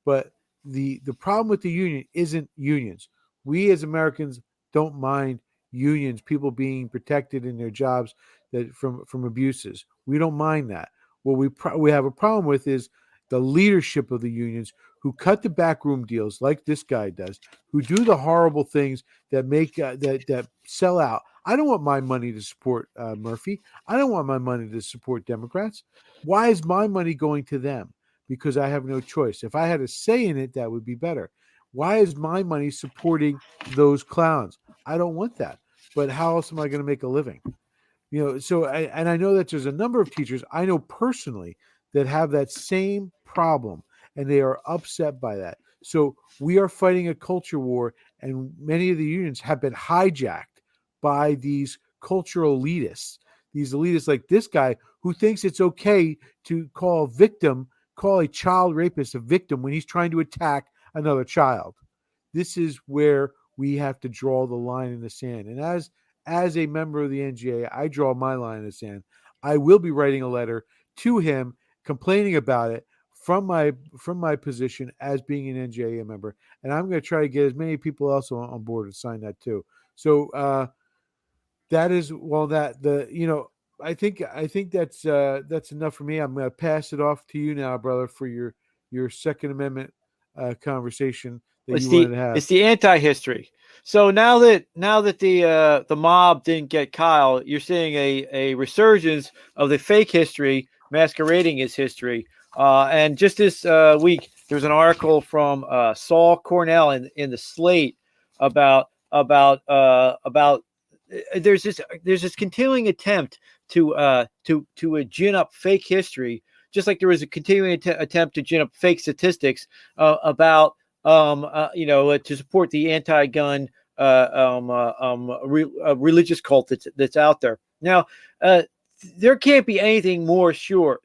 but the problem with the union isn't unions. We as Americans don't mind unions, people being protected in their jobs that from abuses. We don't mind that. What we have a problem with is the leadership of the unions who cut the backroom deals like this guy does, who do the horrible things that make that sell out. I don't want my money to support Murphy. I don't want my money to support Democrats. Why is my money going to them? Because I have no choice. If I had a say in it, that would be better. Why is my money supporting those clowns? I don't want that. But how else am I going to make a living? So I know that there's a number of teachers I know personally that have that same problem, and they are upset by that. So we are fighting a culture war, and many of the unions have been hijacked by these cultural elitists. These elitists like this guy who thinks it's okay to call a child rapist a victim when he's trying to attack another child. This is where we have to draw the line in the sand. And as a member of the NGA, I draw my line in the sand. I will be writing a letter to him complaining about it from my position as being an NGA member, and I'm going to try to get as many people else on board to sign that too. So that is I think that's enough for me. I'm going to pass it off to you now, brother, for your Second Amendment conversation that you wanted to have. It's the anti-history. So now that the mob didn't get Kyle, you're seeing a resurgence of the fake history masquerading as history. And just this week, there was an article from Saul Cornell in the Slate about there's this continuing attempt to gin up fake history, just like there was a continuing attempt to gin up fake statistics about to support the anti-gun religious cult that's out there. Now, there can't be anything more sure.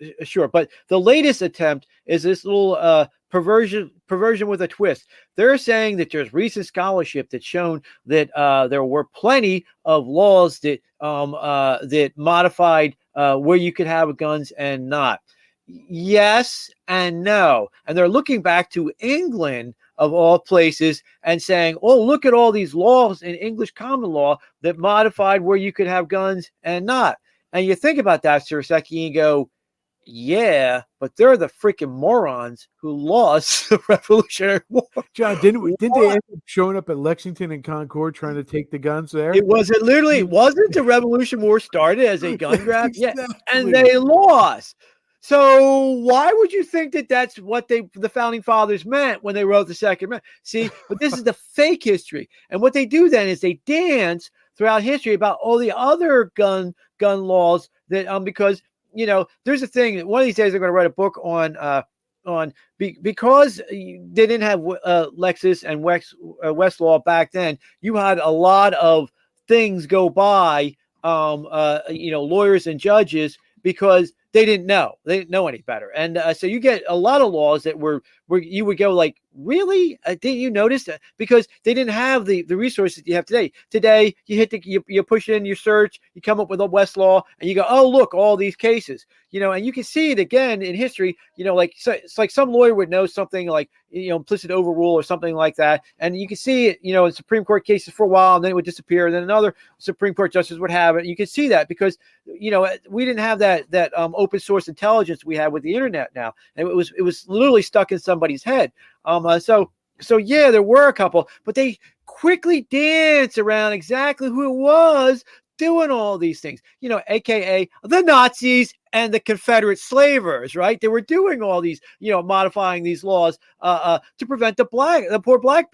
But the latest attempt is this little perversion with a twist. They're saying that there's recent scholarship that's shown that there were plenty of laws that that modified where you could have guns and not. Yes and no. And they're looking back to England, of all places, and saying, oh, look at all these laws in English common law that modified where you could have guns and not. And you think about that for a second, and you go, yeah, but they're the freaking morons who lost the Revolutionary War. John, didn't they end up showing up at Lexington and Concord trying to take the guns there? It wasn't the Revolution War started as a gun grab? Exactly. Yeah, and they lost. So why would you think that that's what the founding fathers meant when they wrote the Second Amendment? See, but this is the fake history. And what they do then is they dance throughout history about all the other gun laws that because there's a thing. One of these days they're going to write a book on because they didn't have Lexis and Westlaw back then. You had a lot of things go by, lawyers and judges, because they didn't know any better. And so you get a lot of laws that were where you would go like, really? Didn't you notice that? Because they didn't have the resources you have today. Today, you push in your search, you come up with a Westlaw, and you go, oh, look, all these cases, and you can see it again in history, it's like some lawyer would know something like, implicit overrule or something like that. And you can see it, in Supreme Court cases for a while, and then it would disappear. And then another Supreme Court justice would have it. You can see that because, we didn't have that open source intelligence we have with the internet now. And it was literally stuck in somebody's head. So yeah, there were a couple, but they quickly dance around exactly who it was doing all these things, AKA the Nazis and the Confederate slavers, right? They were doing all these, modifying these laws to prevent the poor black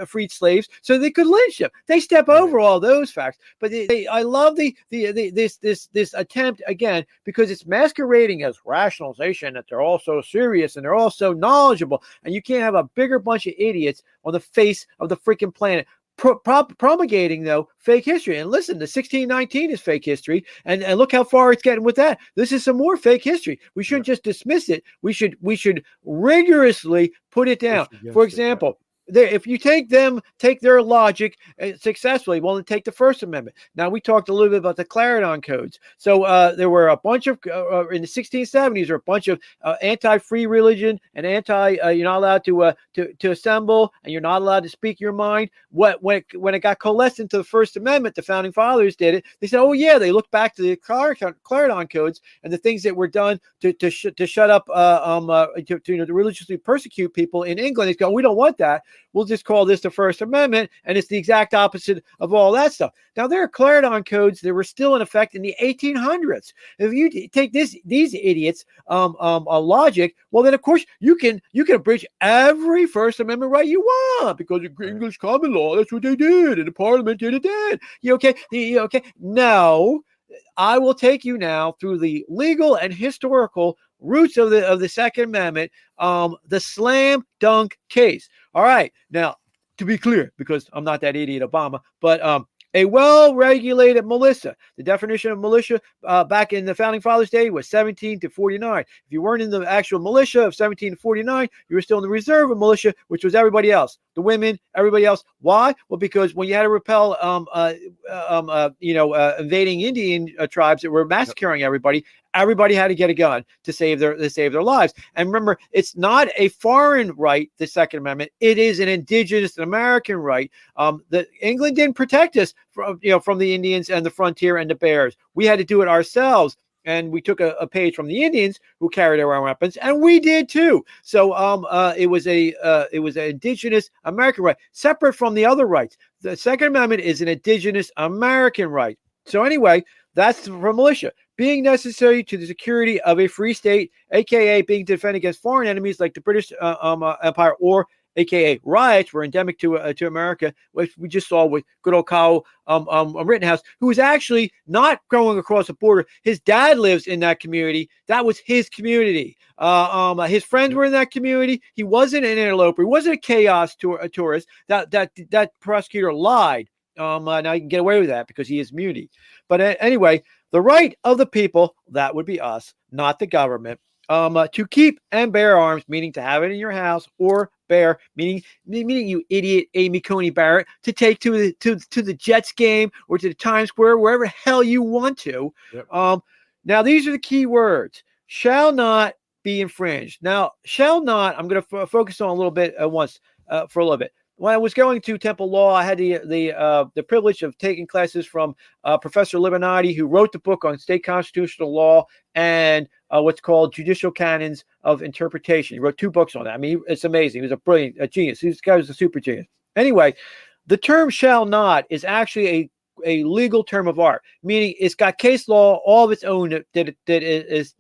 freed slaves so they could lynch them. They step over all those facts, but I love this attempt again because it's masquerading as rationalization that they're all so serious and they're all so knowledgeable, and you can't have a bigger bunch of idiots on the face of the freaking planet. promulgating though fake history. And listen, the 1619 is fake history, and look how far it's getting with that. This is some more fake history. We shouldn't just dismiss it. We should rigorously put it down. For example, if you take their logic successfully, well, then take the First Amendment. Now, we talked a little bit about the Clarendon codes. So there were a bunch of in the 1670s, there were a bunch of anti-free religion and you're not allowed to assemble, and you're not allowed to speak your mind. When it got coalesced into the First Amendment, the founding fathers did it. They said, oh yeah, they looked back to the Clarendon codes and the things that were done to shut up to religiously persecute people in England. They go, we don't want that. We'll just call this the First Amendment, and it's the exact opposite of all that stuff. Now, there are Clarendon codes that were still in effect in the 1800s. If you take these idiots' logic, well, then of course you can abridge every First Amendment right you want because the English common law, that's what they did, and the Parliament did it then. Okay? No, I will take you now through the legal and historical roots of the Second Amendment, the slam dunk case. All right. Now, to be clear, because I'm not that idiot Obama, but a well-regulated militia. The definition of militia back in the Founding Fathers' day was 17 to 49. If you weren't in the actual militia of 17 to 49, you were still in the reserve of militia, which was everybody else, the women, everybody else. Why? Well, because when you had to repel, invading Indian tribes that were massacring everybody had to get a gun to save their lives. And remember, it's not a foreign right, the Second Amendment. It is an indigenous American right. The England didn't protect us from the Indians and the frontier and the bears. We had to do it ourselves. And we took a page from the Indians who carried their own weapons, and we did too. So it was an indigenous American right, separate from the other rights. The Second Amendment is an indigenous American right. So anyway, that's for militia. Being necessary to the security of a free state, aka being to defend against foreign enemies like the British Empire, or aka riots were endemic to America, which we just saw with good old Kyle Rittenhouse, who was actually not going across the border. His dad lives in that community. That was his community. His friends were in that community. He wasn't an interloper. He wasn't a chaos tourist. That prosecutor lied. Now you can get away with that because he is immunity. But anyway, the right of the people, that would be us, not the government, to keep and bear arms, meaning to have it in your house, or bear, meaning you idiot Amy Coney Barrett, to take to the Jets game or to the Times Square, wherever the hell you want to. Yep. Now, these are the key words. Shall not be infringed. Now, shall not, I'm going to focus on a little bit at once for a little bit. When I was going to Temple Law, I had the privilege of taking classes from Professor Libinati, who wrote the book on state constitutional law and what's called Judicial Canons of Interpretation. He wrote 2 books on that. I mean, it's amazing. He was a genius. This guy was a super genius. Anyway, the term shall not is actually a legal term of art, meaning it's got case law all of its own that is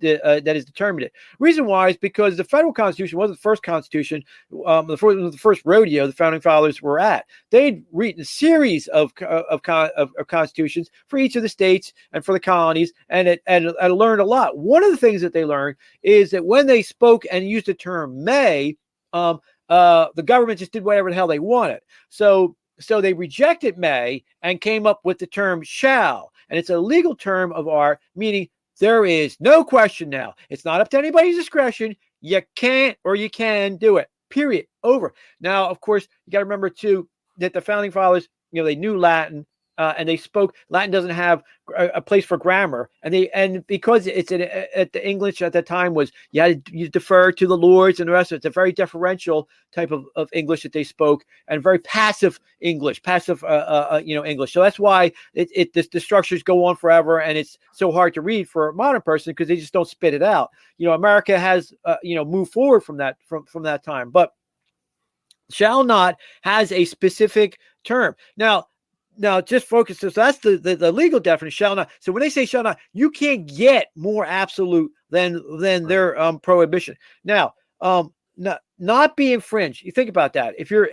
determined it. Reason why is because the federal constitution wasn't the first constitution, the first rodeo the founding fathers were at. They'd written a series of constitutions for each of the states and for the colonies, and learned a lot. One of the things that they learned is that when they spoke and used the term may, the government just did whatever the hell they wanted. So they rejected may and came up with the term shall. And it's a legal term of art, meaning there is no question now. It's not up to anybody's discretion. You can't or you can do it. Period. Over. Now, of course, you got to remember, too, that the founding fathers, they knew Latin. And they spoke. Latin doesn't have a place for grammar, and because it's at the English at that time was you defer to the lords and the rest of it. It's a very deferential type of English that they spoke, and very passive English, English. So that's why the structures go on forever, and it's so hard to read for a modern person because they just don't spit it out. America has moved forward from that time, but shall not has a specific term now. Now, just focus. So that's the legal definition, shall not. So when they say shall not, you can't get more absolute than their prohibition. Now, not be infringed. You think about that. If you're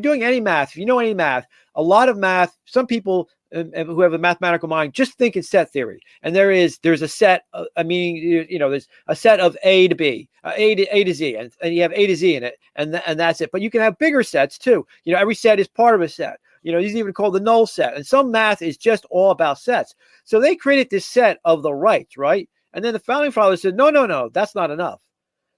doing any math, if you know any math, a lot of math, some people who have a mathematical mind just think in set theory. And there's a set, there's a set of A to B, A to Z, and you have A to Z in it, and that's it. But you can have bigger sets too. Every set is part of a set. These are even called the null set. And some math is just all about sets. So they created this set of the rights, right? And then the founding fathers said, no, that's not enough.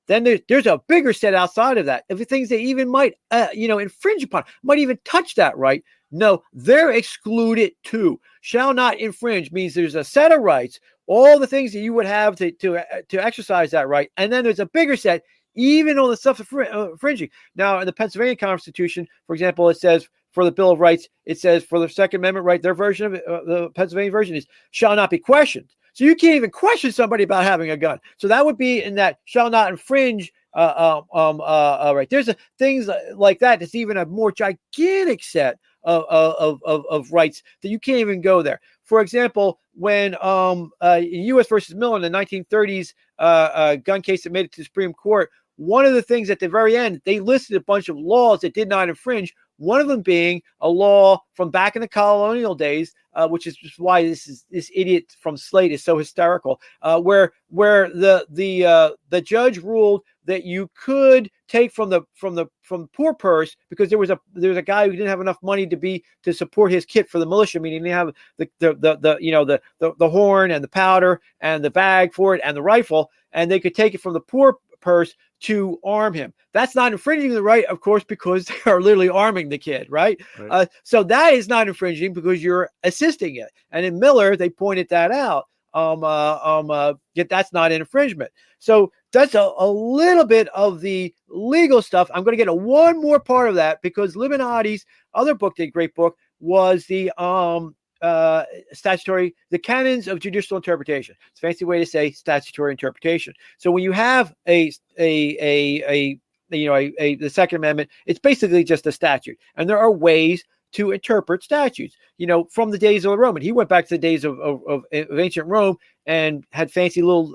Then there's a bigger set outside of that of things they even might, infringe upon, might even touch that right. No, they're excluded too. Shall not infringe means there's a set of rights, all the things that you would have to exercise that right, and then there's a bigger set, even on the stuff infringing. Now, in the Pennsylvania Constitution, for example, it says for the Bill of Rights, it says for the Second Amendment right, their version of it, the Pennsylvania version is shall not be questioned. So you can't even question somebody about having a gun. So that would be in that shall not infringe. Right. There's things like that. It's even a more gigantic set of rights that you can't even go there. For example, when U.S. versus Miller in the 1930s gun case that made it to the Supreme Court, one of the things at the very end, they listed a bunch of laws that did not infringe. One of them being a law from back in the colonial days, which is why this idiot from Slate is so hysterical, where the judge ruled that you could take from the poor purse because there was a guy who didn't have enough money to support his kit for the militia, meaning he didn't have the horn and the powder and the bag for it and the rifle, and they could take it from the poor purse to arm him. That's not infringing the right, of course, because they are literally arming the kid, right? So that is not infringing because you're assisting it. And in Miller, they pointed that out. Yet that's not an infringement. So that's a little bit of the legal stuff. I'm going to get to one more part of that because Limonati's other book, the great book, was the the canons of judicial interpretation. It's a fancy way to say statutory interpretation. So when you have the Second Amendment, it's basically just a statute, and there are ways to interpret statutes. From the days of the Roman, he went back to the days of ancient Rome and had fancy little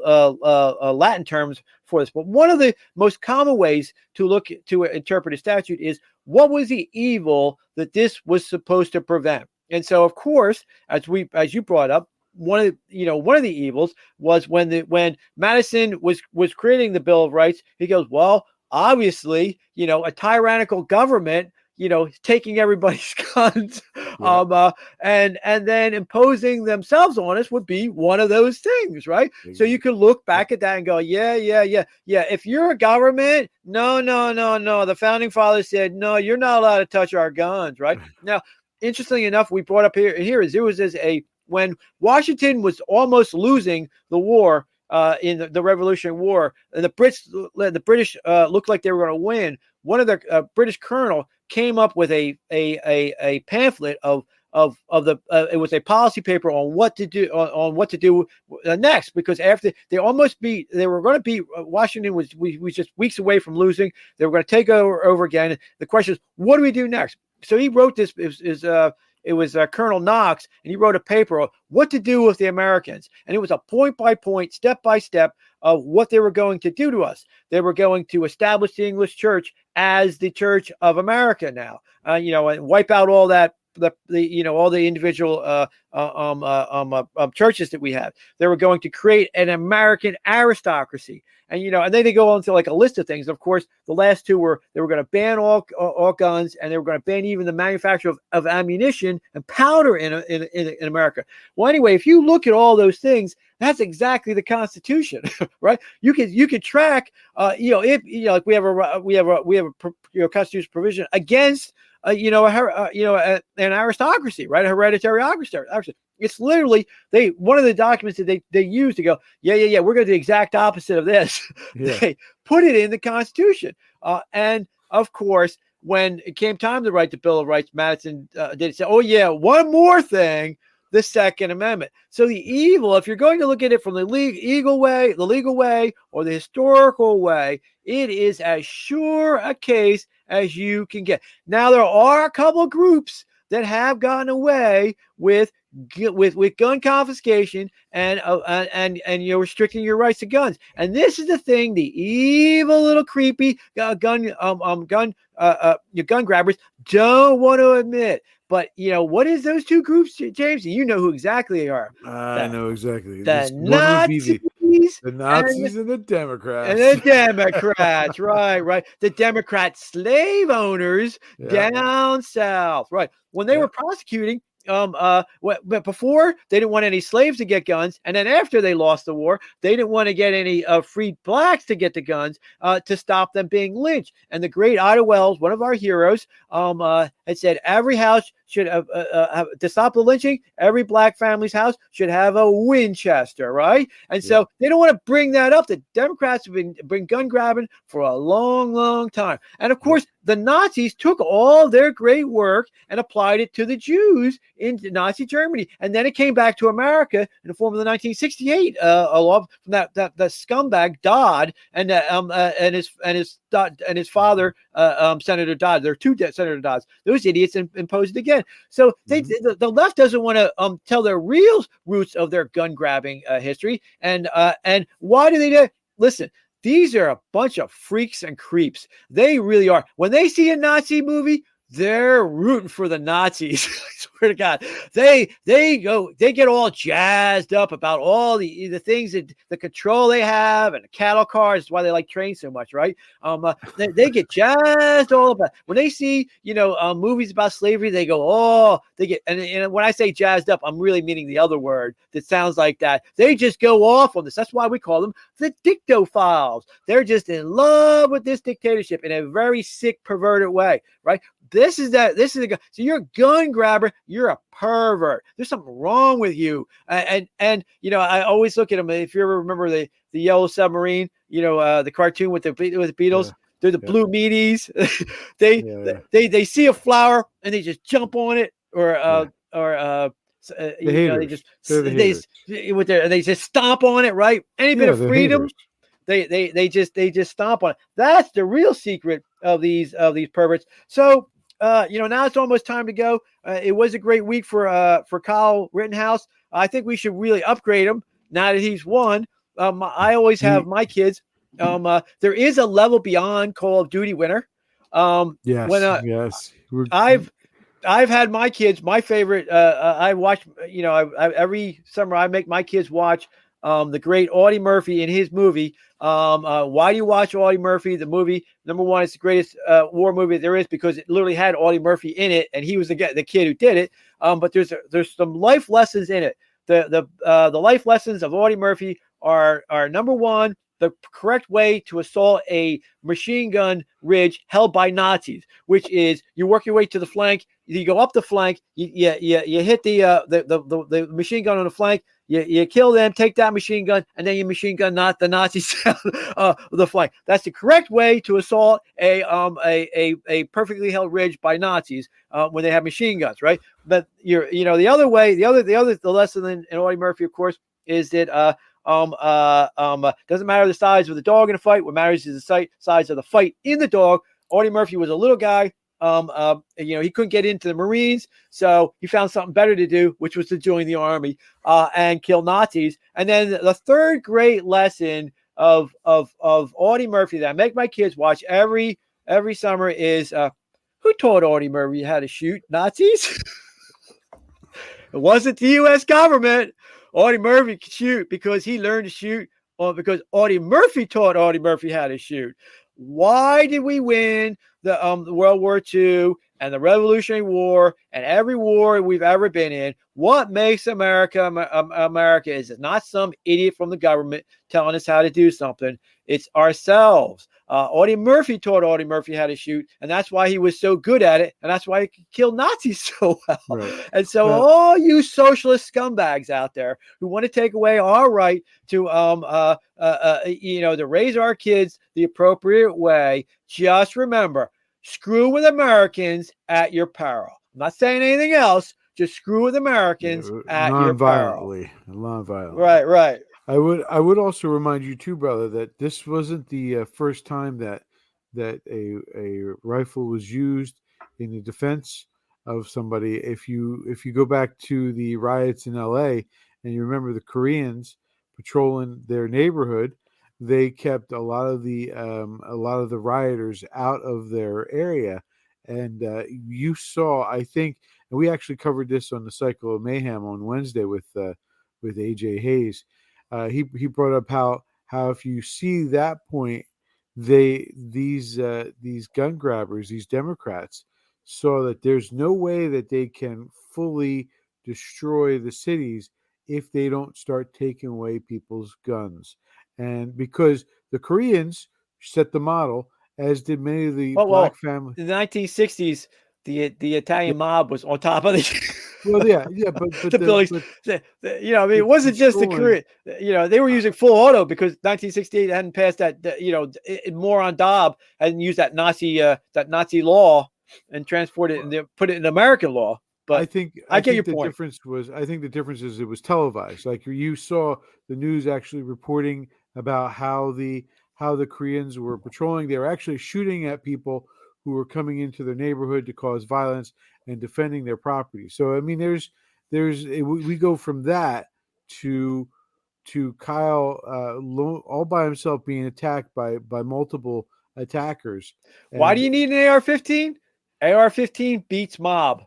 Latin terms for this. But one of the most common ways to interpret a statute is what was the evil that this was supposed to prevent. And so, of course, as you brought up, one of the evils was when Madison was creating the Bill of Rights. He goes, well, obviously, a tyrannical government, taking everybody's guns, and then imposing themselves on us would be one of those things, right? Mm-hmm. So you could look back at that and go, yeah. If you're a government, no. The founding fathers said, no, you're not allowed to touch our guns, right? Now, interestingly enough, we brought up here is it was when Washington was almost losing the war in the Revolutionary War, and the British looked like they were going to win. One of the British colonel came up with a pamphlet of it was a policy paper on what to do next, because after they were going to beat Washington was just weeks away from losing. They were going to take over again. The question is, what do we do next? So he wrote this. It was Colonel Knox, and he wrote a paper on what to do with the Americans. And it was a point-by-point, step-by-step of what they were going to do to us. They were going to establish the English church as the Church of America now, and wipe out all that, all the individual churches that we have. They were going to create an American aristocracy. And, and then they go on to like a list of things. Of course, the last two were, they were going to ban all guns, and they were going to ban even the manufacture of ammunition and powder in America. Well, anyway, if you look at all those things, that's exactly the Constitution, right? You could track, like we have a constitutional provision against, an aristocracy, right? A hereditary aristocracy. It's literally one of the documents that they use to go, yeah, we're going to do the exact opposite of this. Yeah. They put it in the Constitution. And of course, when it came time to write the Bill of Rights, Madison did say, oh yeah, one more thing, the Second Amendment. So the evil, if you're going to look at it from the legal way, or the historical way, it is as sure a case as you can get. Now, there are a couple of groups that have gotten away with with gun confiscation and you're restricting your rights to guns. And this is the thing the evil little creepy gun grabbers don't want to admit. But what is those two groups, James? You know who exactly they are. I know exactly. The Nazis, the Nazis and and the Democrats. And the Democrats, right. The Democrat slave owners down south, right. When they were prosecuting, but before they didn't want any slaves to get guns, and then after they lost the war, they didn't want to get any freed blacks to get the guns to stop them being lynched. And the great Ida Wells, one of our heroes, had said every house should to stop the lynching, every black family's house should have a Winchester, right? And so they don't want to bring that up. The Democrats have been gun grabbing for a long, long time. And of course, the Nazis took all their great work and applied it to the Jews in Nazi Germany. And then it came back to America in the form of the 1968 law from that scumbag Dodd and his father, Senator Dodd. There are two Senator Dodds. Those idiots imposed it again. So the left doesn't want to tell their real roots of their gun grabbing history. And why do they do it? Listen, these are a bunch of freaks and creeps. They really are. When they see a Nazi movie, they're rooting for the Nazis. I swear to God, they get all jazzed up about all the things that the control they have and the cattle cars. That's why they like trains so much, right? They get jazzed all about when they see movies about slavery. They go, and when I say jazzed up, I'm really meaning the other word that sounds like that. They just go off on this. That's why we call them the dictophiles. They're just in love with this dictatorship in a very sick, perverted way, right? This is so you're a gun grabber. You're a pervert. There's something wrong with you. And I always look at them. If you ever remember the Yellow Submarine, the cartoon with the Beatles, they're the blue meaties. They see a flower and they just jump on it, they just stomp on it, right? Any bit of freedom. They just stomp on it. That's the real secret of these perverts. So now it's almost time to go. It was a great week for Kyle Rittenhouse. I think we should really upgrade him now that he's won. I always have my kids. There is a level beyond Call of Duty winner. Yes. I've had my kids. My favorite. I watch. Every summer I make my kids watch the great Audie Murphy in his movie. Why do you watch Audie Murphy? The movie, number one, it's the greatest war movie there is because it literally had Audie Murphy in it, and he was the kid who did it. But there's some life lessons in it. The life lessons of Audie Murphy are number one, the correct way to assault a machine gun ridge held by Nazis, which is you work your way to the flank, you go up the flank, you hit the machine gun on the flank, you kill them, take that machine gun, and then you machine gun the Nazis the flank. That's the correct way to assault a perfectly held ridge by Nazis when they have machine guns, right? But the other way, the lesson in Audie Murphy, of course, is that doesn't matter the size of the dog in a fight. What matters is the size of the fight in the dog. Audie Murphy was a little guy. He couldn't get into the Marines, so he found something better to do, which was to join the army and kill Nazis. And then the third great lesson of Audie Murphy that I make my kids watch every summer is who taught Audie Murphy how to shoot? Nazis? It wasn't the U.S. government. Audie Murphy could shoot because he learned to shoot, or because Audie Murphy taught Audie Murphy how to shoot. Why did we win the World War II and the Revolutionary War and every war we've ever been in? What makes America America is it's not some idiot from the government telling us how to do something. It's ourselves. Audie Murphy taught Audie Murphy how to shoot, and that's why he was so good at it, and that's why he could kill Nazis so well. Right. And so all you socialist scumbags out there who want to take away our right to to raise our kids the appropriate way, just remember, screw with Americans at your peril. I'm not saying anything else. Just screw with Americans at your peril. Non-violently. Right. I would also remind you too, brother, that this wasn't the first time that a rifle was used in the defense. of somebody. If you go back to the riots in L.A. and you remember the Koreans patrolling their neighborhood, they kept a lot of the rioters out of their area, and you saw, I think, and we actually covered this on the Cycle of Mayhem on Wednesday with AJ Hayes. He brought up how if you see that point, these gun grabbers, these Democrats, saw that there's no way that they can fully destroy the cities if they don't start taking away people's guns. And because the Koreans set the model, as did many of the black families. In the 1960s, the Italian mob was on top of the. Well, yeah, but the buildings. It wasn't just the Korean. They were using full auto because 1968 hadn't passed that. Moron Dobb hadn't used that Nazi law and transported it and put it in American law. But I get your point. I think the difference is it was televised. Like you saw the news actually reporting about how the Koreans were patrolling. They were actually shooting at people who were coming into their neighborhood to cause violence and defending their property. So I mean, we go from that to Kyle all by himself being attacked by multiple attackers. Why do you need an AR-15? AR-15 beats mob.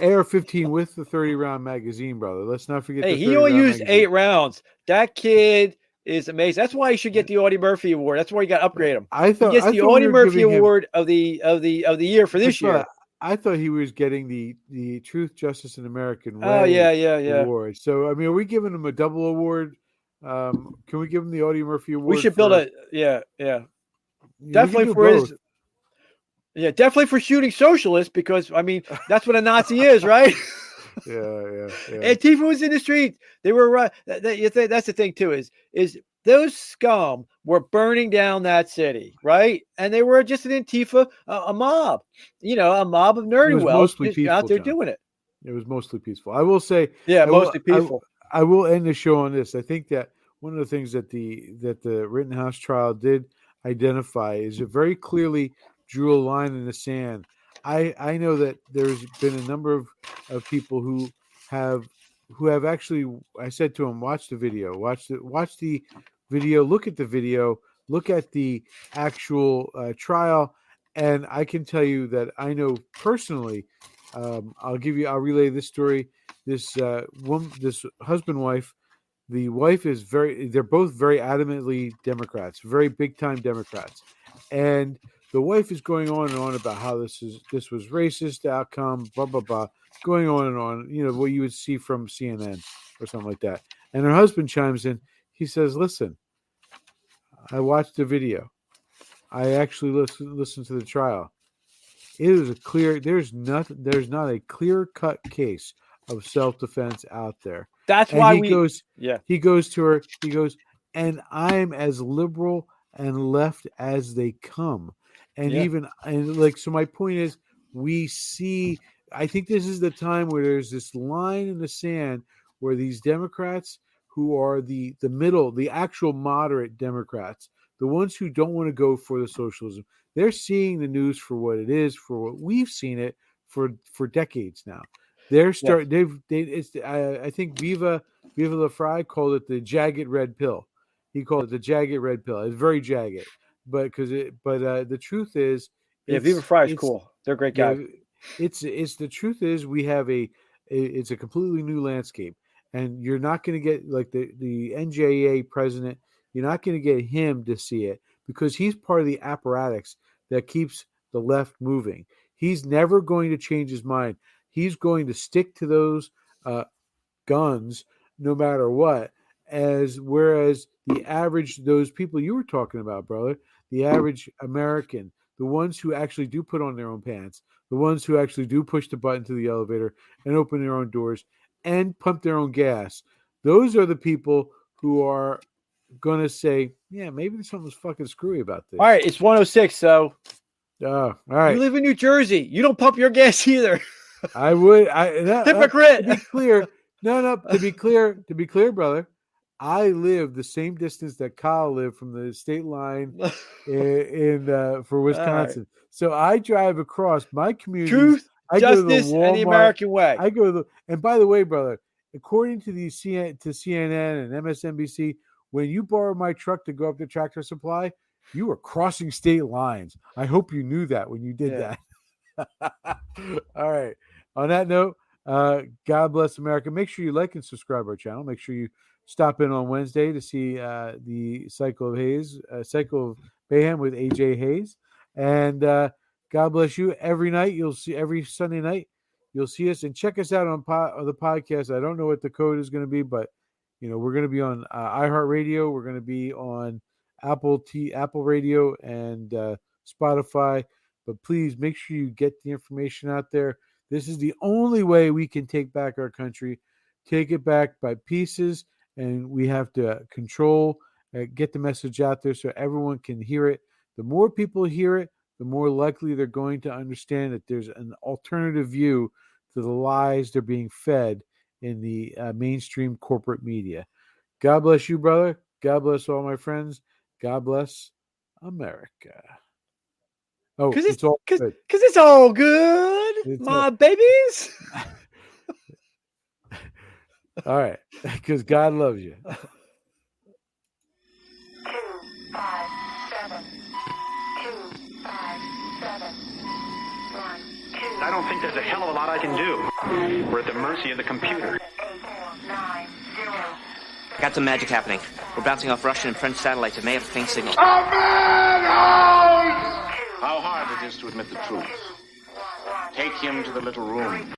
AR-15 with the 30-round magazine, brother. Let's not forget. Hey, he only used 8 rounds. That kid is amazing. That's why he should get the Audie Murphy Award. That's why you got to upgrade him. He gets the Audie Murphy Award of the year for this year. I thought he was getting the Truth, Justice, and American Way award. So I mean, are we giving him a double award? Can we give him the Audie Murphy Award? We should build definitely for his. Yeah, definitely for shooting socialists, because I mean that's what a Nazi is, right? Yeah. Antifa was in the street. They were that's the thing too. Is those scum were burning down that city, right? And they were just an Antifa, a mob, a mob of nerdy wells out there doing it. It was mostly peaceful. I will say, mostly peaceful. I will end the show on this. I think that one of the things that the Rittenhouse trial did identify is it very clearly drew a line in the sand. I know that there's been a number of people who have actually, I said to them, watch the video, watch the video, look at the video, look at the actual trial, and I can tell you that I know personally. I'll relay this story. This husband wife. The wife is they're both very adamantly Democrats, very big time Democrats, and the wife is going on and on about how this was racist outcome, blah blah blah, going on and on. What you would see from CNN or something like that. And her husband chimes in. He says, "Listen, I watched the video. I actually listened to the trial. It is there's not a clear cut case of self-defense out there." That's and why he goes to her. He goes, "And I'm as liberal and left as they come." And so my point is, we see, I think this is the time where there's this line in the sand where these Democrats who are the middle, the actual moderate Democrats, the ones who don't want to go for the socialism, they're seeing the news for what it is, for what we've seen it for decades now. They're I think Viva La Fry called it the jagged red pill. He called it the jagged red pill. It's very jagged. But the truth is, Viva Fry is cool. They're great guys. It's the truth is we have it's a completely new landscape, and you're not going to get like the NJA president. You're not going to get him to see it because he's part of the apparatus that keeps the left moving. He's never going to change his mind. He's going to stick to those guns no matter what. Whereas those people you were talking about, brother, the average American, the ones who actually do put on their own pants, the ones who actually do push the button to the elevator and open their own doors and pump their own gas, those are the people who are going to say, yeah, maybe there's something fucking screwy about this. All right, it's 106, so. All right. You live in New Jersey. You don't pump your gas either. I would. Hypocrite. To be clear. No. To be clear, brother. I live the same distance that Kyle lived from the state line for Wisconsin. Right. So I drive across my community. I go to the Justice and the Walmart. American way. I go to the, and by the way, brother, according to the CNN and MSNBC, when you borrowed my truck to go up to Tractor Supply, you were crossing state lines. I hope you knew that when you did that. All right. On that note, God bless America. Make sure you like and subscribe our channel. Make sure you stop in on Wednesday to see the Cycle of Mayhem with AJ Hayes. And God bless you. Every night, every Sunday night, you'll see us. And check us out on the podcast. I don't know what the code is going to be, but we're going to be on iHeartRadio. We're going to be on Apple Radio and Spotify. But please make sure you get the information out there. This is the only way we can take back our country. Take it back by pieces, and we have to control, get the message out there so everyone can hear it. The more people hear it, the more likely they're going to understand that there's an alternative view to the lies they're being fed in the mainstream corporate media. God bless you, brother. God bless all my friends. God bless America. Oh, it's all good. Because it's all good, my babies. All right, because God loves you. 2, 5, 7. 2, 5, 7. 1, 2. I don't think there's a hell of a lot I can do. We're at the mercy of the computer. 8, 4, 9, 0. Got some magic happening. We're bouncing off Russian and French satellites. It may have a faint signal. How hard it is to admit the truth. Take him to the little room.